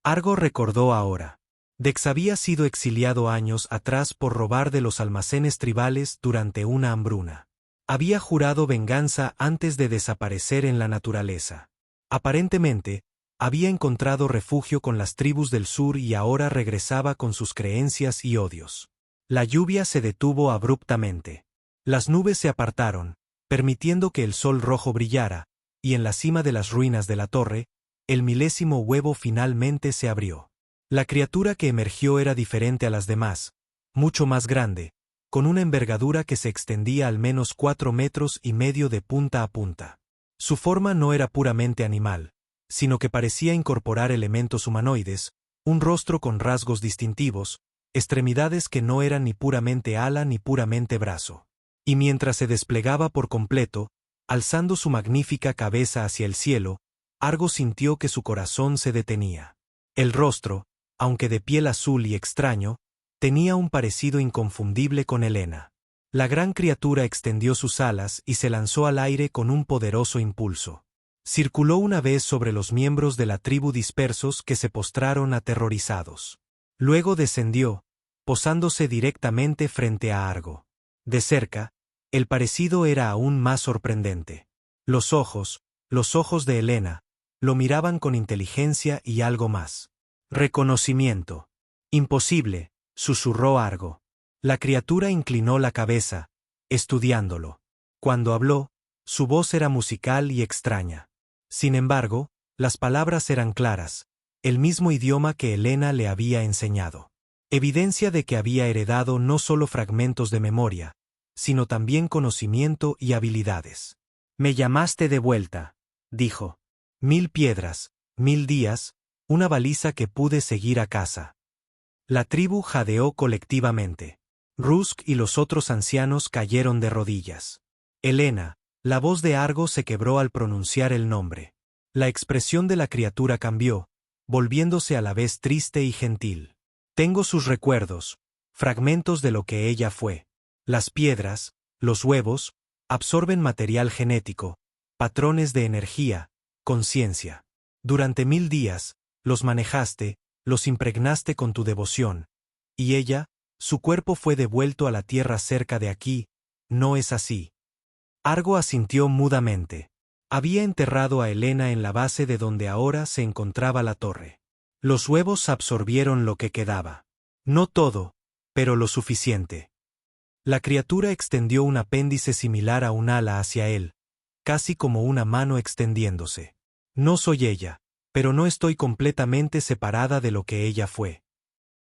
Argo recordó ahora. Dex había sido exiliado años atrás por robar de los almacenes tribales durante una hambruna. Había jurado venganza antes de desaparecer en la naturaleza. Aparentemente, había encontrado refugio con las tribus del sur y ahora regresaba con sus creencias y odios. La lluvia se detuvo abruptamente. Las nubes se apartaron, permitiendo que el sol rojo brillara, y en la cima de las ruinas de la torre, el 1000º huevo finalmente se abrió. La criatura que emergió era diferente a las demás, mucho más grande, con una envergadura que se extendía al menos 4,5 metros de punta a punta. Su forma no era puramente animal, sino que parecía incorporar elementos humanoides, un rostro con rasgos distintivos, extremidades que no eran ni puramente ala ni puramente brazo. Y mientras se desplegaba por completo, alzando su magnífica cabeza hacia el cielo, Argo sintió que su corazón se detenía. El rostro, aunque de piel azul y extraño, tenía un parecido inconfundible con Helena. La gran criatura extendió sus alas y se lanzó al aire con un poderoso impulso. Circuló una vez sobre los miembros de la tribu dispersos que se postraron aterrorizados. Luego descendió, posándose directamente frente a Argo. De cerca, el parecido era aún más sorprendente. Los ojos de Helena, lo miraban con inteligencia y algo más. «Reconocimiento. Imposible», susurró Argo. La criatura inclinó la cabeza, estudiándolo. Cuando habló, su voz era musical y extraña. Sin embargo, las palabras eran claras, el mismo idioma que Helena le había enseñado. Evidencia de que había heredado no solo fragmentos de memoria, sino también conocimiento y habilidades. «Me llamaste de vuelta», dijo. 1000 piedras, 1000 días, una baliza que pude seguir a casa. La tribu jadeó colectivamente. Rusk y los otros ancianos cayeron de rodillas. Helena, la voz de Argo se quebró al pronunciar el nombre. La expresión de la criatura cambió, volviéndose a la vez triste y gentil. «Tengo sus recuerdos, fragmentos de lo que ella fue. Las piedras, los huevos, absorben material genético, patrones de energía, conciencia. Durante 1000 días, los manejaste, los impregnaste con tu devoción. Y ella, su cuerpo fue devuelto a la tierra cerca de aquí, ¿no es así?». Argo asintió mudamente. Había enterrado a Helena en la base de donde ahora se encontraba la torre. Los huevos absorbieron lo que quedaba. No todo, pero lo suficiente. La criatura extendió un apéndice similar a un ala hacia él, casi como una mano extendiéndose. «No soy ella, pero no estoy completamente separada de lo que ella fue».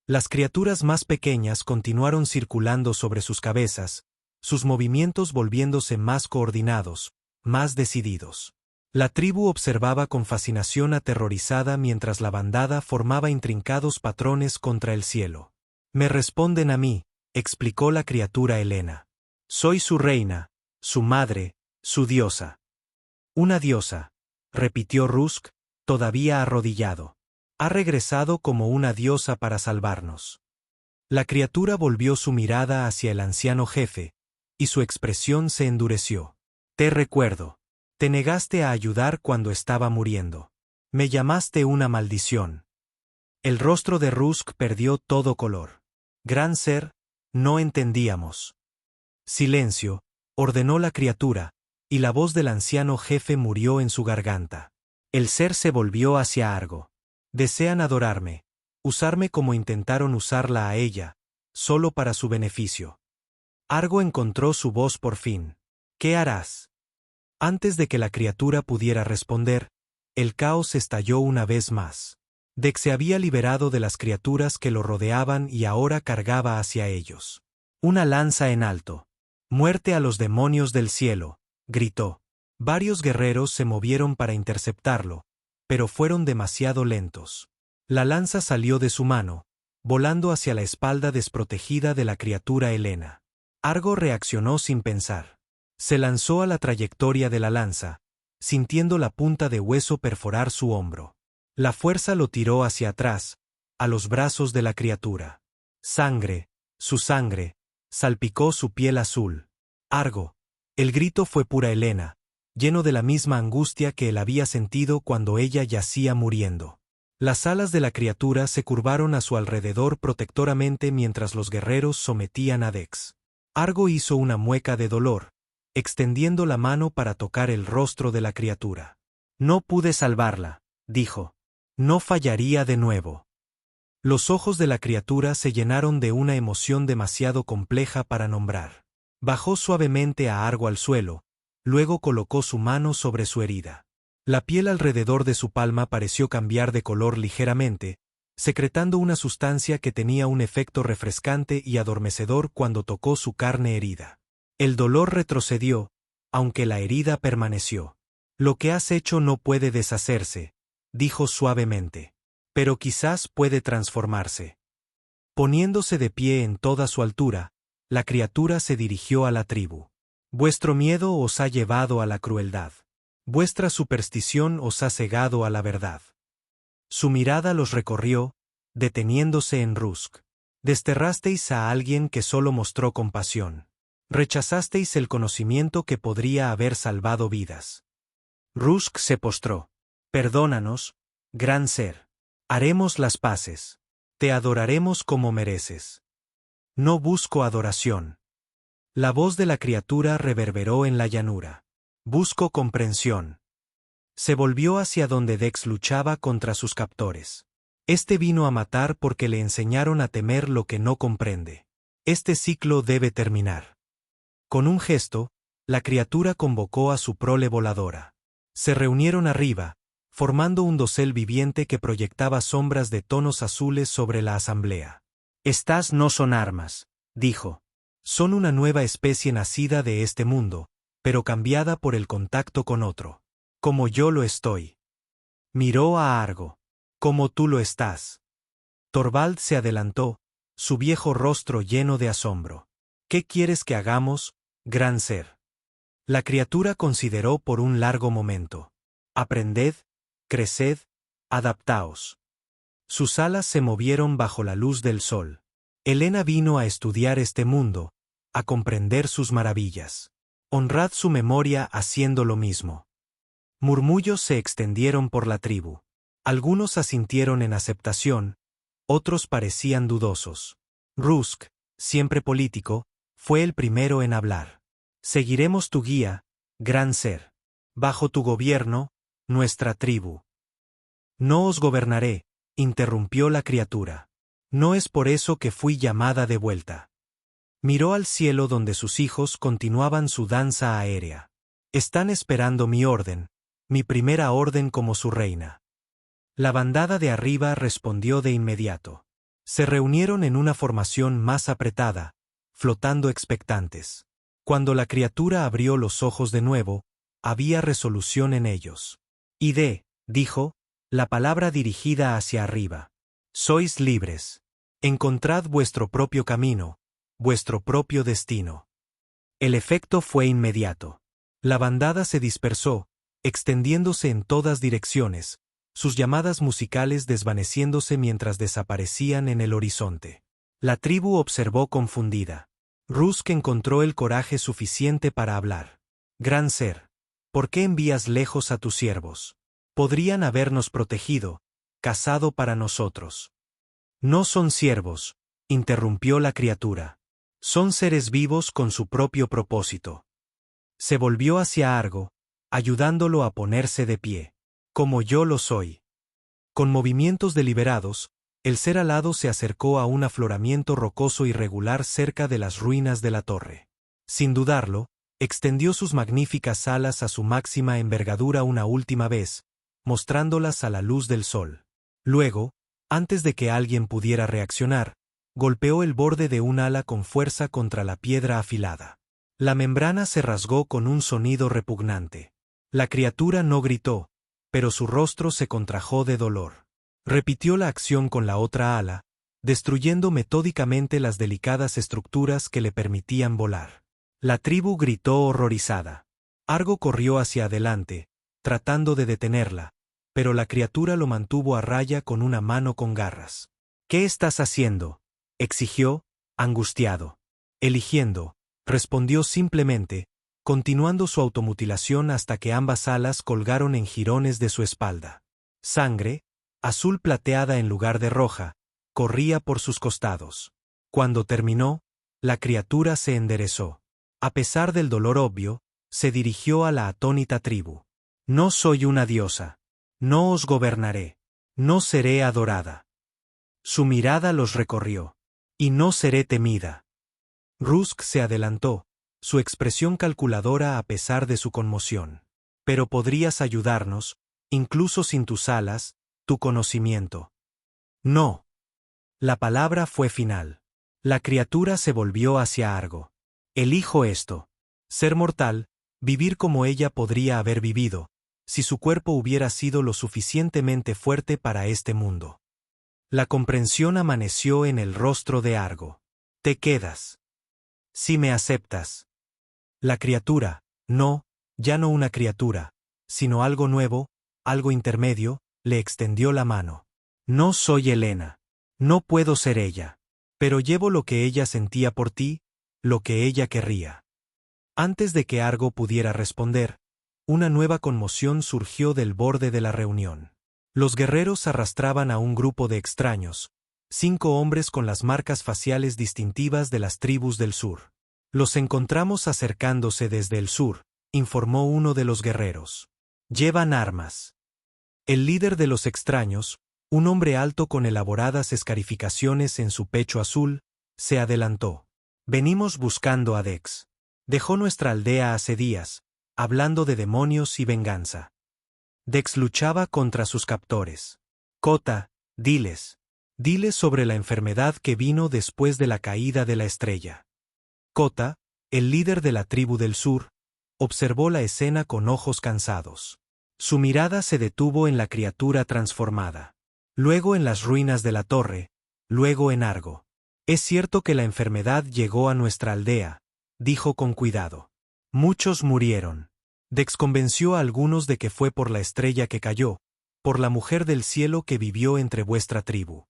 Las criaturas más pequeñas continuaron circulando sobre sus cabezas, sus movimientos volviéndose más coordinados, más decididos. La tribu observaba con fascinación aterrorizada mientras la bandada formaba intrincados patrones contra el cielo. Me responden a mí, explicó la criatura Helena. Soy su reina, su madre, su diosa. Una diosa, repitió Rusk, todavía arrodillado. Ha regresado como una diosa para salvarnos. La criatura volvió su mirada hacia el anciano jefe, y su expresión se endureció. Te recuerdo. Te negaste a ayudar cuando estaba muriendo. Me llamaste una maldición. El rostro de Rusk perdió todo color. Gran ser, no entendíamos. Silencio, ordenó la criatura, y la voz del anciano jefe murió en su garganta. El ser se volvió hacia Argo. Desean adorarme, usarme como intentaron usarla a ella, solo para su beneficio. Argo encontró su voz por fin. ¿Qué harás? Antes de que la criatura pudiera responder, el caos estalló una vez más. Dex se había liberado de las criaturas que lo rodeaban y ahora cargaba hacia ellos. Una lanza en alto. Muerte a los demonios del cielo, gritó. Varios guerreros se movieron para interceptarlo, pero fueron demasiado lentos. La lanza salió de su mano, volando hacia la espalda desprotegida de la criatura Helena. Argo reaccionó sin pensar. Se lanzó a la trayectoria de la lanza, sintiendo la punta de hueso perforar su hombro. La fuerza lo tiró hacia atrás, a los brazos de la criatura. Sangre, su sangre, salpicó su piel azul. Argo. El grito fue pura Helena, lleno de la misma angustia que él había sentido cuando ella yacía muriendo. Las alas de la criatura se curvaron a su alrededor protectoramente mientras los guerreros sometían a Dex. Argo hizo una mueca de dolor, extendiendo la mano para tocar el rostro de la criatura. No pude salvarla, dijo. No fallaría de nuevo. Los ojos de la criatura se llenaron de una emoción demasiado compleja para nombrar. Bajó suavemente a Argo al suelo, luego colocó su mano sobre su herida. La piel alrededor de su palma pareció cambiar de color ligeramente, secretando una sustancia que tenía un efecto refrescante y adormecedor cuando tocó su carne herida. El dolor retrocedió, aunque la herida permaneció. Lo que has hecho no puede deshacerse, dijo suavemente. Pero quizás puede transformarse. Poniéndose de pie en toda su altura, la criatura se dirigió a la tribu. Vuestro miedo os ha llevado a la crueldad. Vuestra superstición os ha cegado a la verdad. Su mirada los recorrió, deteniéndose en Rusk. Desterrasteis a alguien que solo mostró compasión. Rechazasteis el conocimiento que podría haber salvado vidas. Rusk se postró. Perdónanos, gran ser. Haremos las paces. Te adoraremos como mereces. No busco adoración. La voz de la criatura reverberó en la llanura. Busco comprensión. Se volvió hacia donde Dex luchaba contra sus captores. Este vino a matar porque le enseñaron a temer lo que no comprende. Este ciclo debe terminar. Con un gesto, la criatura convocó a su prole voladora. Se reunieron arriba, formando un dosel viviente que proyectaba sombras de tonos azules sobre la asamblea. Estas no son armas, dijo. Son una nueva especie nacida de este mundo, pero cambiada por el contacto con otro. Como yo lo estoy. Miró a Argo. Como tú lo estás. Torvald se adelantó, su viejo rostro lleno de asombro. ¿Qué quieres que hagamos, gran ser? La criatura consideró por un largo momento. Aprended, creced, adaptaos. Sus alas se movieron bajo la luz del sol. Helena vino a estudiar este mundo, a comprender sus maravillas. Honrad su memoria haciendo lo mismo. Murmullos se extendieron por la tribu. Algunos asintieron en aceptación, otros parecían dudosos. Rusk, siempre político, fue el primero en hablar. Seguiremos tu guía, gran ser. Bajo tu gobierno, nuestra tribu. No os gobernaré, interrumpió la criatura. No es por eso que fui llamada de vuelta. Miró al cielo donde sus hijos continuaban su danza aérea. Están esperando mi orden, mi primera orden como su reina. La bandada de arriba respondió de inmediato. Se reunieron en una formación más apretada, flotando expectantes. Cuando la criatura abrió los ojos de nuevo, había resolución en ellos. Id, dijo, la palabra dirigida hacia arriba. Sois libres. Encontrad vuestro propio camino, vuestro propio destino. El efecto fue inmediato. La bandada se dispersó, extendiéndose en todas direcciones, sus llamadas musicales desvaneciéndose mientras desaparecían en el horizonte. La tribu observó confundida. Rusk encontró el coraje suficiente para hablar. Gran ser, ¿por qué envías lejos a tus siervos? Podrían habernos protegido, cazado para nosotros. No son siervos, interrumpió la criatura. Son seres vivos con su propio propósito. Se volvió hacia Argo, ayudándolo a ponerse de pie. Como yo lo soy. Con movimientos deliberados, el ser alado se acercó a un afloramiento rocoso irregular cerca de las ruinas de la torre. Sin dudarlo, extendió sus magníficas alas a su máxima envergadura una última vez, mostrándolas a la luz del sol. Luego, antes de que alguien pudiera reaccionar, golpeó el borde de un ala con fuerza contra la piedra afilada. La membrana se rasgó con un sonido repugnante. La criatura no gritó, pero su rostro se contrajo de dolor. Repitió la acción con la otra ala, destruyendo metódicamente las delicadas estructuras que le permitían volar. La tribu gritó horrorizada. Argo corrió hacia adelante, tratando de detenerla, pero la criatura lo mantuvo a raya con una mano con garras. ¿Qué estás haciendo?, exigió, angustiado. Eligiendo, respondió simplemente, continuando su automutilación hasta que ambas alas colgaron en jirones de su espalda. Sangre, azul plateada en lugar de roja, corría por sus costados. Cuando terminó, la criatura se enderezó. A pesar del dolor obvio, se dirigió a la atónita tribu. No soy una diosa. No os gobernaré. No seré adorada. Su mirada los recorrió. Y no seré temida. Rusk se adelantó, su expresión calculadora a pesar de su conmoción. Pero podrías ayudarnos, incluso sin tus alas, tu conocimiento. No. La palabra fue final. La criatura se volvió hacia Argo. Elijo esto. Ser mortal, vivir como ella podría haber vivido, si su cuerpo hubiera sido lo suficientemente fuerte para este mundo. La comprensión amaneció en el rostro de Argo. Te quedas. Si me aceptas. La criatura, no, ya no una criatura, sino algo nuevo, algo intermedio, le extendió la mano. No soy Helena. No puedo ser ella. Pero llevo lo que ella sentía por ti, lo que ella querría. Antes de que Argo pudiera responder, una nueva conmoción surgió del borde de la reunión. Los guerreros arrastraban a un grupo de extraños, 5 hombres con las marcas faciales distintivas de las tribus del sur. Los encontramos acercándose desde el sur, informó uno de los guerreros. Llevan armas. El líder de los extraños, un hombre alto con elaboradas escarificaciones en su pecho azul, se adelantó. Venimos buscando a Dex. Dejó nuestra aldea hace días, hablando de demonios y venganza. Dex luchaba contra sus captores. Kota, diles sobre la enfermedad que vino después de la caída de la estrella. Kota, el líder de la tribu del sur, observó la escena con ojos cansados. Su mirada se detuvo en la criatura transformada. Luego en las ruinas de la torre, luego en Argo. Es cierto que la enfermedad llegó a nuestra aldea, dijo con cuidado. Muchos murieron. Dex convenció a algunos de que fue por la estrella que cayó, por la mujer del cielo que vivió entre vuestra tribu.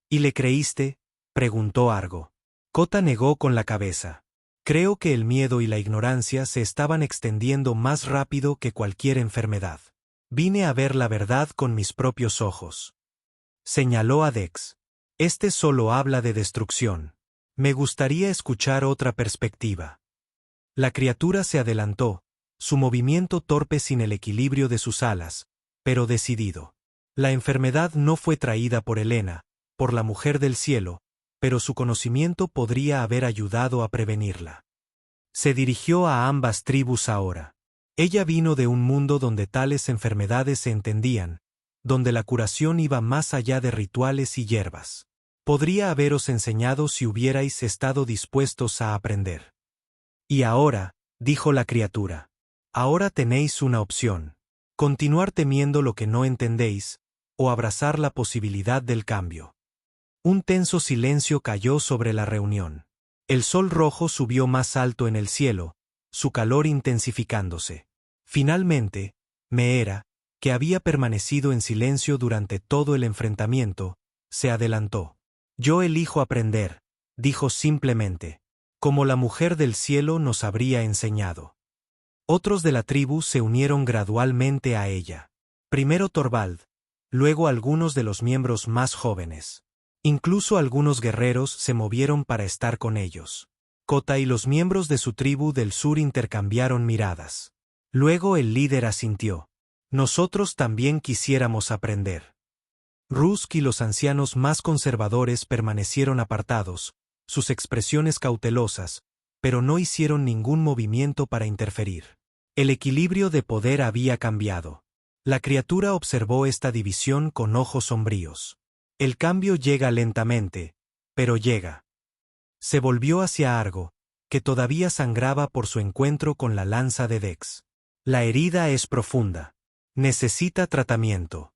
¿Y le creíste?, preguntó Argo. Kota negó con la cabeza. Creo que el miedo y la ignorancia se estaban extendiendo más rápido que cualquier enfermedad. Vine a ver la verdad con mis propios ojos. Señaló a Dex. Este solo habla de destrucción. Me gustaría escuchar otra perspectiva. La criatura se adelantó, su movimiento torpe sin el equilibrio de sus alas, pero decidido. La enfermedad no fue traída por Helena, por la mujer del cielo, pero su conocimiento podría haber ayudado a prevenirla. Se dirigió a ambas tribus ahora. Ella vino de un mundo donde tales enfermedades se entendían, donde la curación iba más allá de rituales y hierbas. Podría haberos enseñado si hubierais estado dispuestos a aprender. Y ahora, dijo la criatura, ahora tenéis una opción. Continuar temiendo lo que no entendéis, o abrazar la posibilidad del cambio. Un tenso silencio cayó sobre la reunión. El sol rojo subió más alto en el cielo, su calor intensificándose. Finalmente, Meera, que había permanecido en silencio durante todo el enfrentamiento, se adelantó. Yo elijo aprender, dijo simplemente, como la mujer del cielo nos habría enseñado. Otros de la tribu se unieron gradualmente a ella. Primero Torvald, luego algunos de los miembros más jóvenes. Incluso algunos guerreros se movieron para estar con ellos. Kota y los miembros de su tribu del sur intercambiaron miradas. Luego el líder asintió. Nosotros también quisiéramos aprender. Rusk y los ancianos más conservadores permanecieron apartados, sus expresiones cautelosas, pero no hicieron ningún movimiento para interferir. El equilibrio de poder había cambiado. La criatura observó esta división con ojos sombríos. El cambio llega lentamente, pero llega. Se volvió hacia Argo, que todavía sangraba por su encuentro con la lanza de Dex. La herida es profunda. Necesita tratamiento.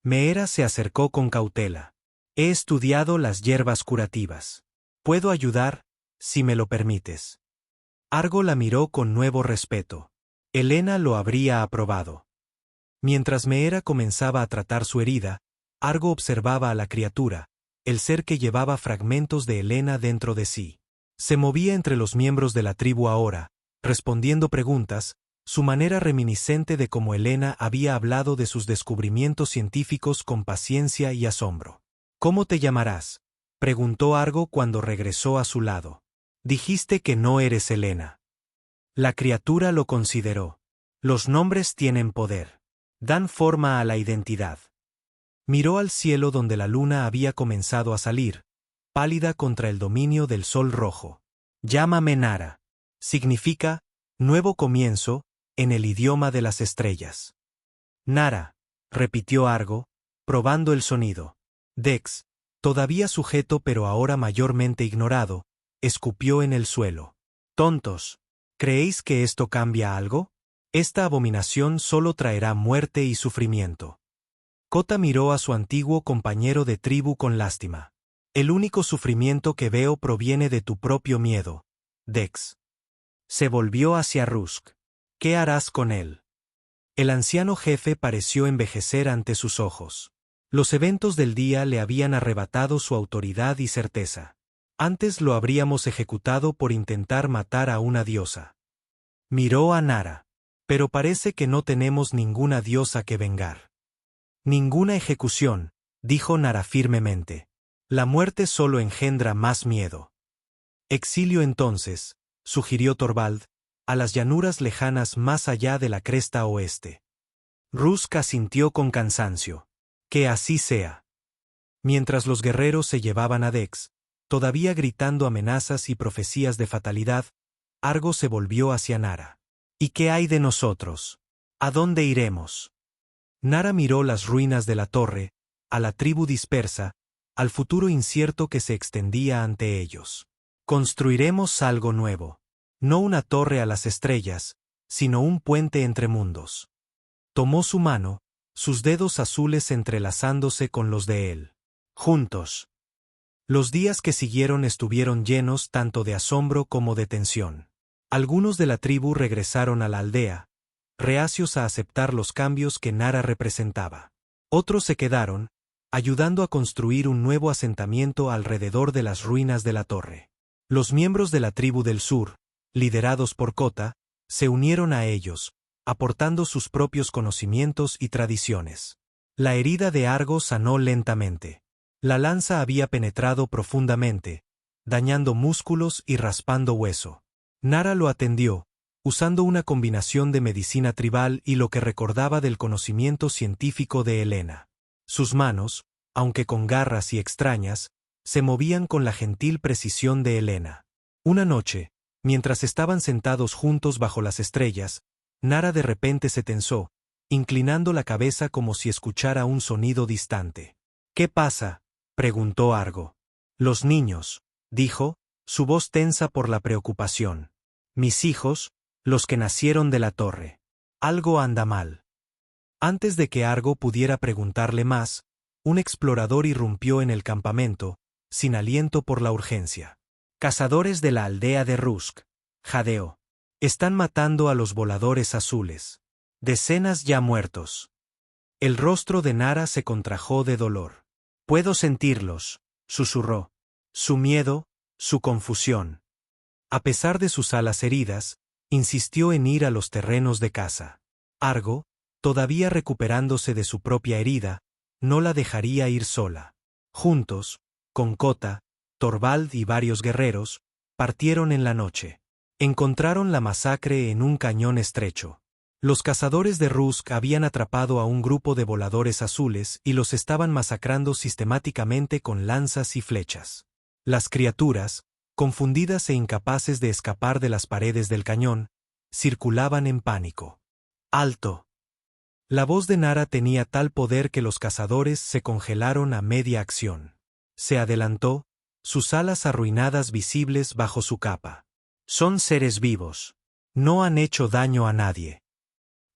Meera se acercó con cautela. He estudiado las hierbas curativas. Puedo ayudar, si me lo permites. Argo la miró con nuevo respeto. Helena lo habría aprobado. Mientras Meera comenzaba a tratar su herida, Argo observaba a la criatura, el ser que llevaba fragmentos de Helena dentro de sí. Se movía entre los miembros de la tribu ahora, respondiendo preguntas, su manera reminiscente de cómo Helena había hablado de sus descubrimientos científicos con paciencia y asombro. ¿Cómo te llamarás?, preguntó Argo cuando regresó a su lado. Dijiste que no eres Helena. La criatura lo consideró. Los nombres tienen poder. Dan forma a la identidad. Miró al cielo donde la luna había comenzado a salir, pálida contra el dominio del sol rojo. Llámame Nara. Significa, nuevo comienzo, en el idioma de las estrellas. Nara, repitió Argo, probando el sonido. Dex, todavía sujeto pero ahora mayormente ignorado, escupió en el suelo. Tontos, ¿creéis que esto cambia algo? Esta abominación solo traerá muerte y sufrimiento. Kota miró a su antiguo compañero de tribu con lástima. El único sufrimiento que veo proviene de tu propio miedo, Dex. Se volvió hacia Rusk. ¿Qué harás con él? El anciano jefe pareció envejecer ante sus ojos. Los eventos del día le habían arrebatado su autoridad y certeza. Antes lo habríamos ejecutado por intentar matar a una diosa. Miró a Nara. Pero parece que no tenemos ninguna diosa que vengar. Ninguna ejecución, dijo Nara firmemente. La muerte solo engendra más miedo. Exilio entonces, sugirió Torvald, a las llanuras lejanas más allá de la cresta oeste. Rusk asintió con cansancio. Que así sea. Mientras los guerreros se llevaban a Dex, todavía gritando amenazas y profecías de fatalidad, Argo se volvió hacia Nara. ¿Y qué hay de nosotros? ¿A dónde iremos? Nara miró las ruinas de la torre, a la tribu dispersa, al futuro incierto que se extendía ante ellos. Construiremos algo nuevo. No una torre a las estrellas, sino un puente entre mundos. Tomó su mano, sus dedos azules entrelazándose con los de él. Juntos. Los días que siguieron estuvieron llenos tanto de asombro como de tensión. Algunos de la tribu regresaron a la aldea, reacios a aceptar los cambios que Nara representaba. Otros se quedaron, ayudando a construir un nuevo asentamiento alrededor de las ruinas de la torre. Los miembros de la tribu del sur, liderados por Kota, se unieron a ellos, aportando sus propios conocimientos y tradiciones. La herida de Argo sanó lentamente. La lanza había penetrado profundamente, dañando músculos y raspando hueso. Nara lo atendió, usando una combinación de medicina tribal y lo que recordaba del conocimiento científico de Helena. Sus manos, aunque con garras y extrañas, se movían con la gentil precisión de Helena. Una noche, mientras estaban sentados juntos bajo las estrellas, Nara de repente se tensó, inclinando la cabeza como si escuchara un sonido distante. ¿Qué pasa? preguntó Argo. Los niños, dijo, su voz tensa por la preocupación. Mis hijos, los que nacieron de la torre. Algo anda mal. Antes de que Argo pudiera preguntarle más, un explorador irrumpió en el campamento, sin aliento por la urgencia. Cazadores de la aldea de Rusk, jadeó. Están matando a los voladores azules. Decenas ya muertos. El rostro de Nara se contrajo de dolor. Puedo sentirlos, susurró. Su miedo, su confusión. A pesar de sus alas heridas, insistió en ir a los terrenos de caza. Argo, todavía recuperándose de su propia herida, no la dejaría ir sola. Juntos, con Kota, Torvald y varios guerreros, partieron en la noche. Encontraron la masacre en un cañón estrecho. Los cazadores de Rusk habían atrapado a un grupo de voladores azules y los estaban masacrando sistemáticamente con lanzas y flechas. Las criaturas, confundidas e incapaces de escapar de las paredes del cañón, circulaban en pánico. ¡Alto! La voz de Nara tenía tal poder que los cazadores se congelaron a media acción. Se adelantó, sus alas arruinadas visibles bajo su capa. Son seres vivos. No han hecho daño a nadie.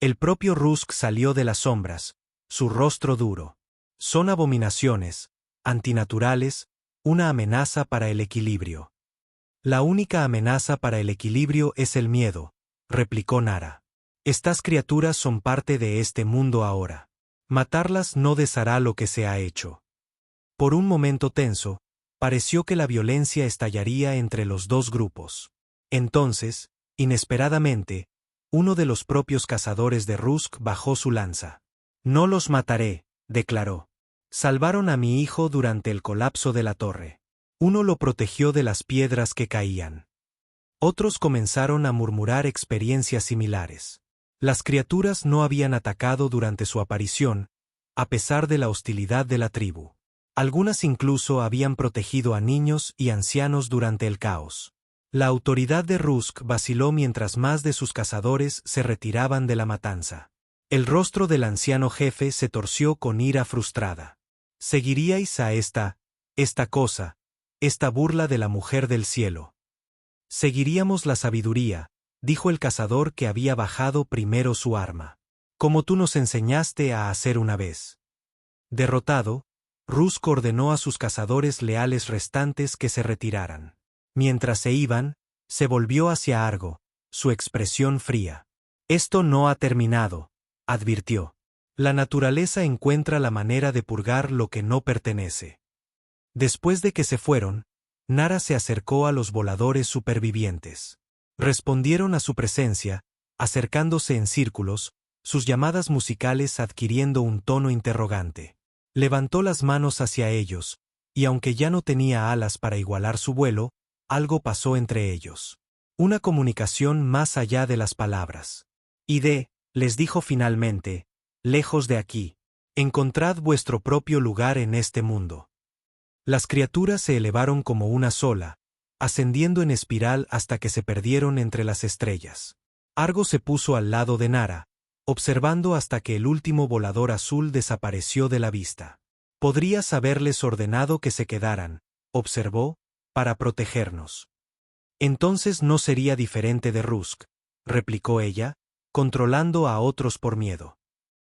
El propio Rusk salió de las sombras, su rostro duro. Son abominaciones, antinaturales, una amenaza para el equilibrio. La única amenaza para el equilibrio es el miedo, replicó Nara. Estas criaturas son parte de este mundo ahora. Matarlas no deshará lo que se ha hecho. Por un momento tenso, pareció que la violencia estallaría entre los dos grupos. Entonces, inesperadamente, uno de los propios cazadores de Rusk bajó su lanza. No los mataré, declaró. Salvaron a mi hijo durante el colapso de la torre. Uno lo protegió de las piedras que caían. Otros comenzaron a murmurar experiencias similares. Las criaturas no habían atacado durante su aparición, a pesar de la hostilidad de la tribu. Algunas incluso habían protegido a niños y ancianos durante el caos. La autoridad de Rusk vaciló mientras más de sus cazadores se retiraban de la matanza. El rostro del anciano jefe se torció con ira frustrada. ¿Seguiríais a esta cosa, esta burla de la mujer del cielo? Seguiríamos la sabiduría, dijo el cazador que había bajado primero su arma. Como tú nos enseñaste a hacer una vez. Derrotado, Rusk ordenó a sus cazadores leales restantes que se retiraran. Mientras se iban, se volvió hacia Argo, su expresión fría. Esto no ha terminado, advirtió. La naturaleza encuentra la manera de purgar lo que no pertenece. Después de que se fueron, Nara se acercó a los voladores supervivientes. Respondieron a su presencia, acercándose en círculos, sus llamadas musicales adquiriendo un tono interrogante. Levantó las manos hacia ellos, y aunque ya no tenía alas para igualar su vuelo, algo pasó entre ellos. Una comunicación más allá de las palabras. Id, les dijo finalmente, lejos de aquí. Encontrad vuestro propio lugar en este mundo. Las criaturas se elevaron como una sola, ascendiendo en espiral hasta que se perdieron entre las estrellas. Argo se puso al lado de Nara, observando hasta que el último volador azul desapareció de la vista. Podrías haberles ordenado que se quedaran, observó, para protegernos. Entonces no sería diferente de Rusk, replicó ella, controlando a otros por miedo.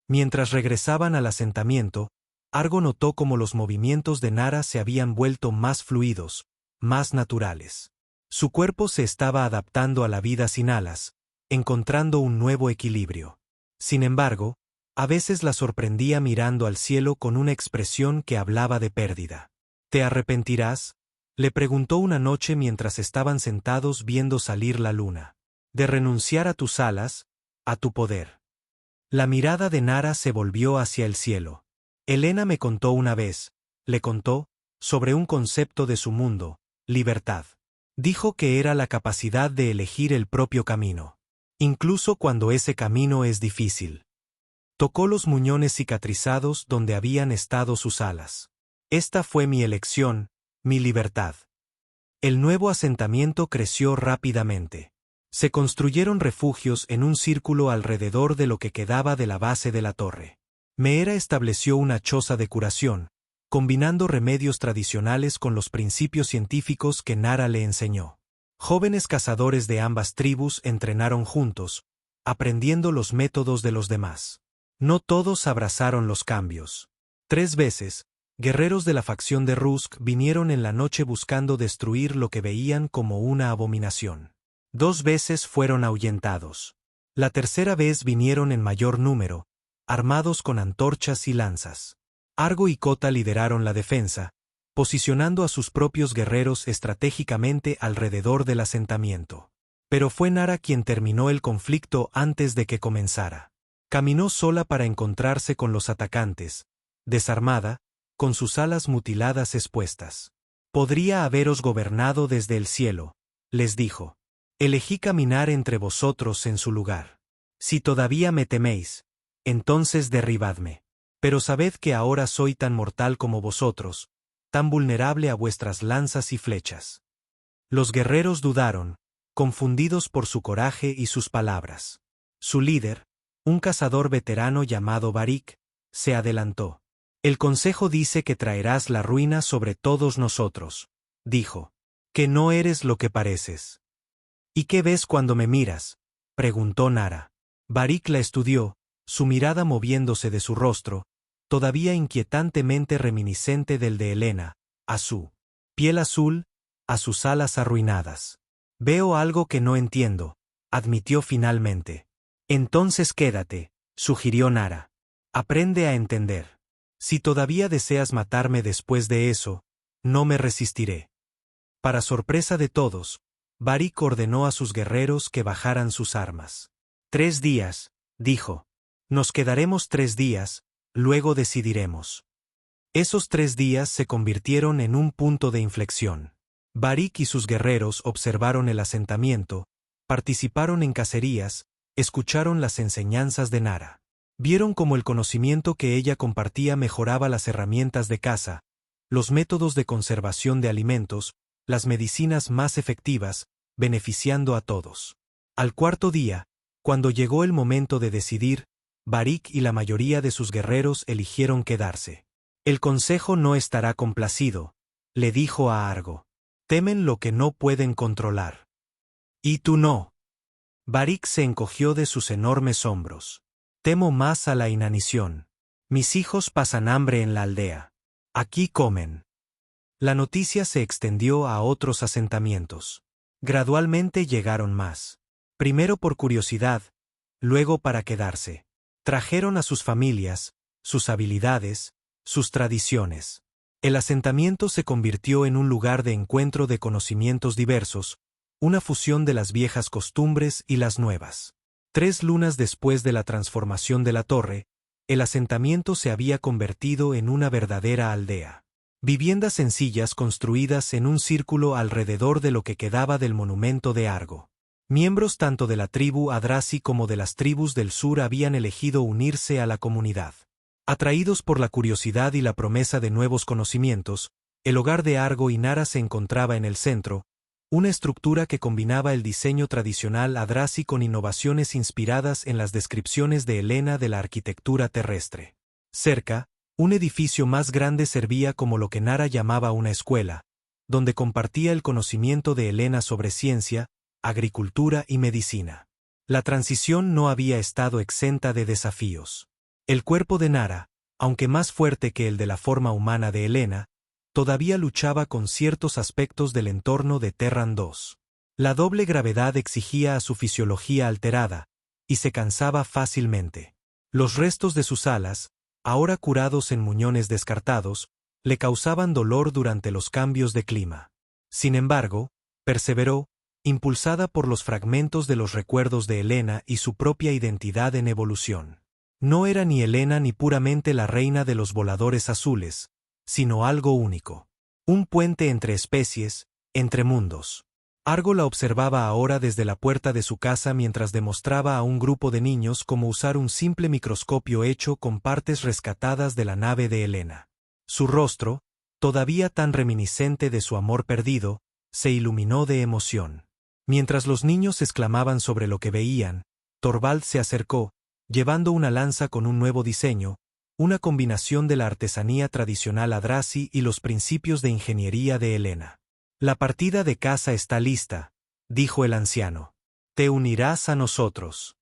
Mientras regresaban al asentamiento, Argo notó cómo los movimientos de Nara se habían vuelto más fluidos, más naturales. Su cuerpo se estaba adaptando a la vida sin alas, encontrando un nuevo equilibrio. Sin embargo, a veces la sorprendía mirando al cielo con una expresión que hablaba de pérdida. ¿Te arrepentirás?, le preguntó una noche mientras estaban sentados viendo salir la luna. ¿De renunciar a tus alas, a tu poder? La mirada de Nara se volvió hacia el cielo. Helena me contó una vez, le contó, sobre un concepto de su mundo, libertad. Dijo que era la capacidad de elegir el propio camino, incluso cuando ese camino es difícil. Tocó los muñones cicatrizados donde habían estado sus alas. Esta fue mi elección, mi libertad. El nuevo asentamiento creció rápidamente. Se construyeron refugios en un círculo alrededor de lo que quedaba de la base de la torre. Meera estableció una choza de curación, combinando remedios tradicionales con los principios científicos que Nara le enseñó. Jóvenes cazadores de ambas tribus entrenaron juntos, aprendiendo los métodos de los demás. No todos abrazaron los cambios. 3 veces, guerreros de la facción de Rusk vinieron en la noche buscando destruir lo que veían como una abominación. 2 veces fueron ahuyentados. La tercera vez vinieron en mayor número, armados con antorchas y lanzas. Argo y Kota lideraron la defensa, posicionando a sus propios guerreros estratégicamente alrededor del asentamiento. Pero fue Nara quien terminó el conflicto antes de que comenzara. Caminó sola para encontrarse con los atacantes, desarmada, con sus alas mutiladas expuestas. «Podría haberos gobernado desde el cielo», les dijo. «Elegí caminar entre vosotros en su lugar. Si todavía me teméis, entonces derribadme. Pero sabed que ahora soy tan mortal como vosotros, tan vulnerable a vuestras lanzas y flechas». Los guerreros dudaron, confundidos por su coraje y sus palabras. Su líder, un cazador veterano llamado Barik, se adelantó. «El consejo dice que traerás la ruina sobre todos nosotros», dijo. «Que no eres lo que pareces». «¿Y qué ves cuando me miras?», preguntó Nara. Barik la estudió, su mirada moviéndose de su rostro, todavía inquietantemente reminiscente del de Helena, a su piel azul, a sus alas arruinadas. «Veo algo que no entiendo», admitió finalmente. «Entonces quédate», sugirió Nara. «Aprende a entender. Si todavía deseas matarme después de eso, no me resistiré». Para sorpresa de todos, Barik ordenó a sus guerreros que bajaran sus armas. 3 días, dijo. «Nos quedaremos 3 días, luego decidiremos». Esos 3 días se convirtieron en un punto de inflexión. Barik y sus guerreros observaron el asentamiento, participaron en cacerías, escucharon las enseñanzas de Nara. Vieron cómo el conocimiento que ella compartía mejoraba las herramientas de caza, los métodos de conservación de alimentos, las medicinas más efectivas, beneficiando a todos. Al 4.º día, cuando llegó el momento de decidir, Barik y la mayoría de sus guerreros eligieron quedarse. «El consejo no estará complacido», le dijo a Argo. «Temen lo que no pueden controlar». «¿Y tú no?». Barik se encogió de sus enormes hombros. «Temo más a la inanición. Mis hijos pasan hambre en la aldea. Aquí comen». La noticia se extendió a otros asentamientos. Gradualmente llegaron más. Primero por curiosidad, luego para quedarse. Trajeron a sus familias, sus habilidades, sus tradiciones. El asentamiento se convirtió en un lugar de encuentro de conocimientos diversos, una fusión de las viejas costumbres y las nuevas. 3 lunas después de la transformación de la torre, el asentamiento se había convertido en una verdadera aldea. Viviendas sencillas construidas en un círculo alrededor de lo que quedaba del monumento de Argo. Miembros tanto de la tribu Adrasi como de las tribus del sur habían elegido unirse a la comunidad. Atraídos por la curiosidad y la promesa de nuevos conocimientos, el hogar de Argo y Nara se encontraba en el centro, una estructura que combinaba el diseño tradicional Adrasi con innovaciones inspiradas en las descripciones de Helena de la arquitectura terrestre. Cerca, un edificio más grande servía como lo que Nara llamaba una escuela, donde compartía el conocimiento de Helena sobre ciencia, agricultura y medicina. La transición no había estado exenta de desafíos. El cuerpo de Nara, aunque más fuerte que el de la forma humana de Helena, todavía luchaba con ciertos aspectos del entorno de Terran 2. La doble gravedad exigía a su fisiología alterada, y se cansaba fácilmente. Los restos de sus alas, ahora curados en muñones descartados, le causaban dolor durante los cambios de clima. Sin embargo, perseveró, impulsada por los fragmentos de los recuerdos de Helena y su propia identidad en evolución. No era ni Helena ni puramente la reina de los voladores azules, sino algo único. Un puente entre especies, entre mundos. Argo la observaba ahora desde la puerta de su casa mientras demostraba a un grupo de niños cómo usar un simple microscopio hecho con partes rescatadas de la nave de Helena. Su rostro, todavía tan reminiscente de su amor perdido, se iluminó de emoción. Mientras los niños exclamaban sobre lo que veían, Torvald se acercó, llevando una lanza con un nuevo diseño, una combinación de la artesanía tradicional adrazi y los principios de ingeniería de Helena. La partida de caza está lista, dijo el anciano. Te unirás a nosotros.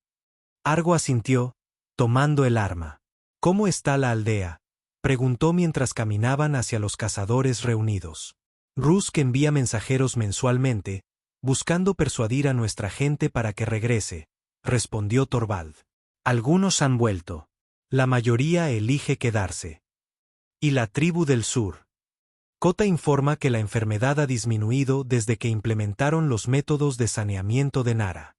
Argo asintió, tomando el arma. ¿Cómo está la aldea?, preguntó mientras caminaban hacia los cazadores reunidos. Rusk envía mensajeros mensualmente, buscando persuadir a nuestra gente para que regrese, respondió Torvald. Algunos han vuelto. La mayoría elige quedarse. ¿Y la tribu del sur? Kota informa que la enfermedad ha disminuido desde que implementaron los métodos de saneamiento de Nara.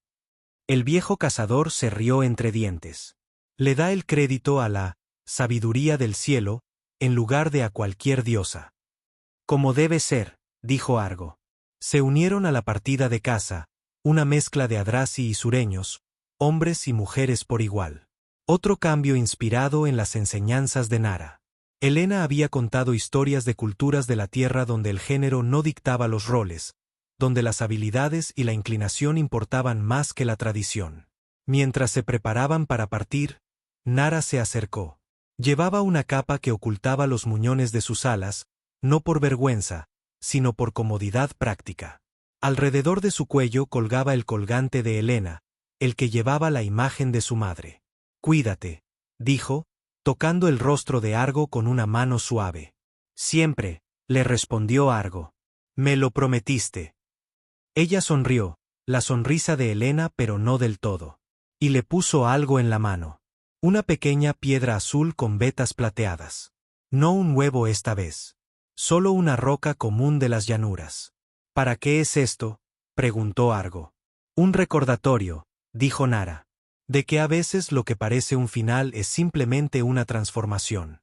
El viejo cazador se rió entre dientes. Le da el crédito a la sabiduría del cielo, en lugar de a cualquier diosa. Como debe ser, dijo Argo. Se unieron a la partida de caza, una mezcla de adrazi y sureños, hombres y mujeres por igual. Otro cambio inspirado en las enseñanzas de Nara. Helena había contado historias de culturas de la tierra donde el género no dictaba los roles, donde las habilidades y la inclinación importaban más que la tradición. Mientras se preparaban para partir, Nara se acercó. Llevaba una capa que ocultaba los muñones de sus alas, no por vergüenza, sino por comodidad práctica. Alrededor de su cuello colgaba el colgante de Helena, el que llevaba la imagen de su madre. Cuídate, dijo, tocando el rostro de Argo con una mano suave. Siempre, le respondió Argo. Me lo prometiste. Ella sonrió, la sonrisa de Helena pero no del todo. Y le puso algo en la mano. Una pequeña piedra azul con vetas plateadas. No un huevo esta vez. Solo una roca común de las llanuras. ¿Para qué es esto?, preguntó Argo. Un recordatorio, dijo Nara, de que a veces lo que parece un final es simplemente una transformación.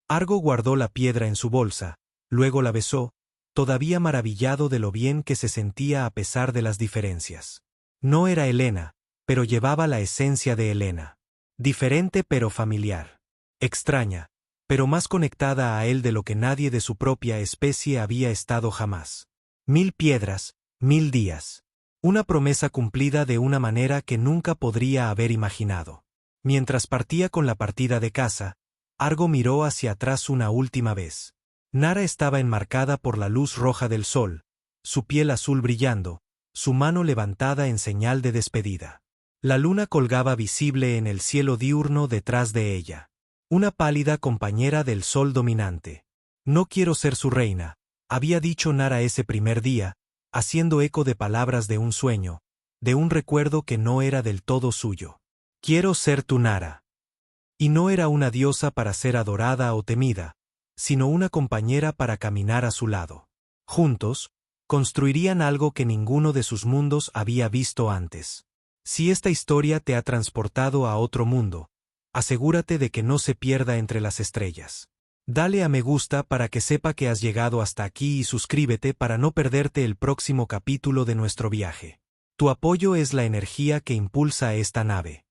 Argo guardó la piedra en su bolsa, luego la besó, todavía maravillado de lo bien que se sentía a pesar de las diferencias. No era Helena, pero llevaba la esencia de Helena. Diferente pero familiar. Extraña, pero más conectada a él de lo que nadie de su propia especie había estado jamás. 1000 piedras, 1000 días. Una promesa cumplida de una manera que nunca podría haber imaginado. Mientras partía con la partida de caza, Argo miró hacia atrás una última vez. Nara estaba enmarcada por la luz roja del sol, su piel azul brillando, su mano levantada en señal de despedida. La luna colgaba visible en el cielo diurno detrás de ella. Una pálida compañera del sol dominante. No quiero ser su reina, había dicho Nara ese primer día, haciendo eco de palabras de un sueño, de un recuerdo que no era del todo suyo. Quiero ser tu Nara. Y no era una diosa para ser adorada o temida, sino una compañera para caminar a su lado. Juntos, construirían algo que ninguno de sus mundos había visto antes. Si esta historia te ha transportado a otro mundo, asegúrate de que no se pierda entre las estrellas. Dale a me gusta para que sepa que has llegado hasta aquí y suscríbete para no perderte el próximo capítulo de nuestro viaje. Tu apoyo es la energía que impulsa esta nave.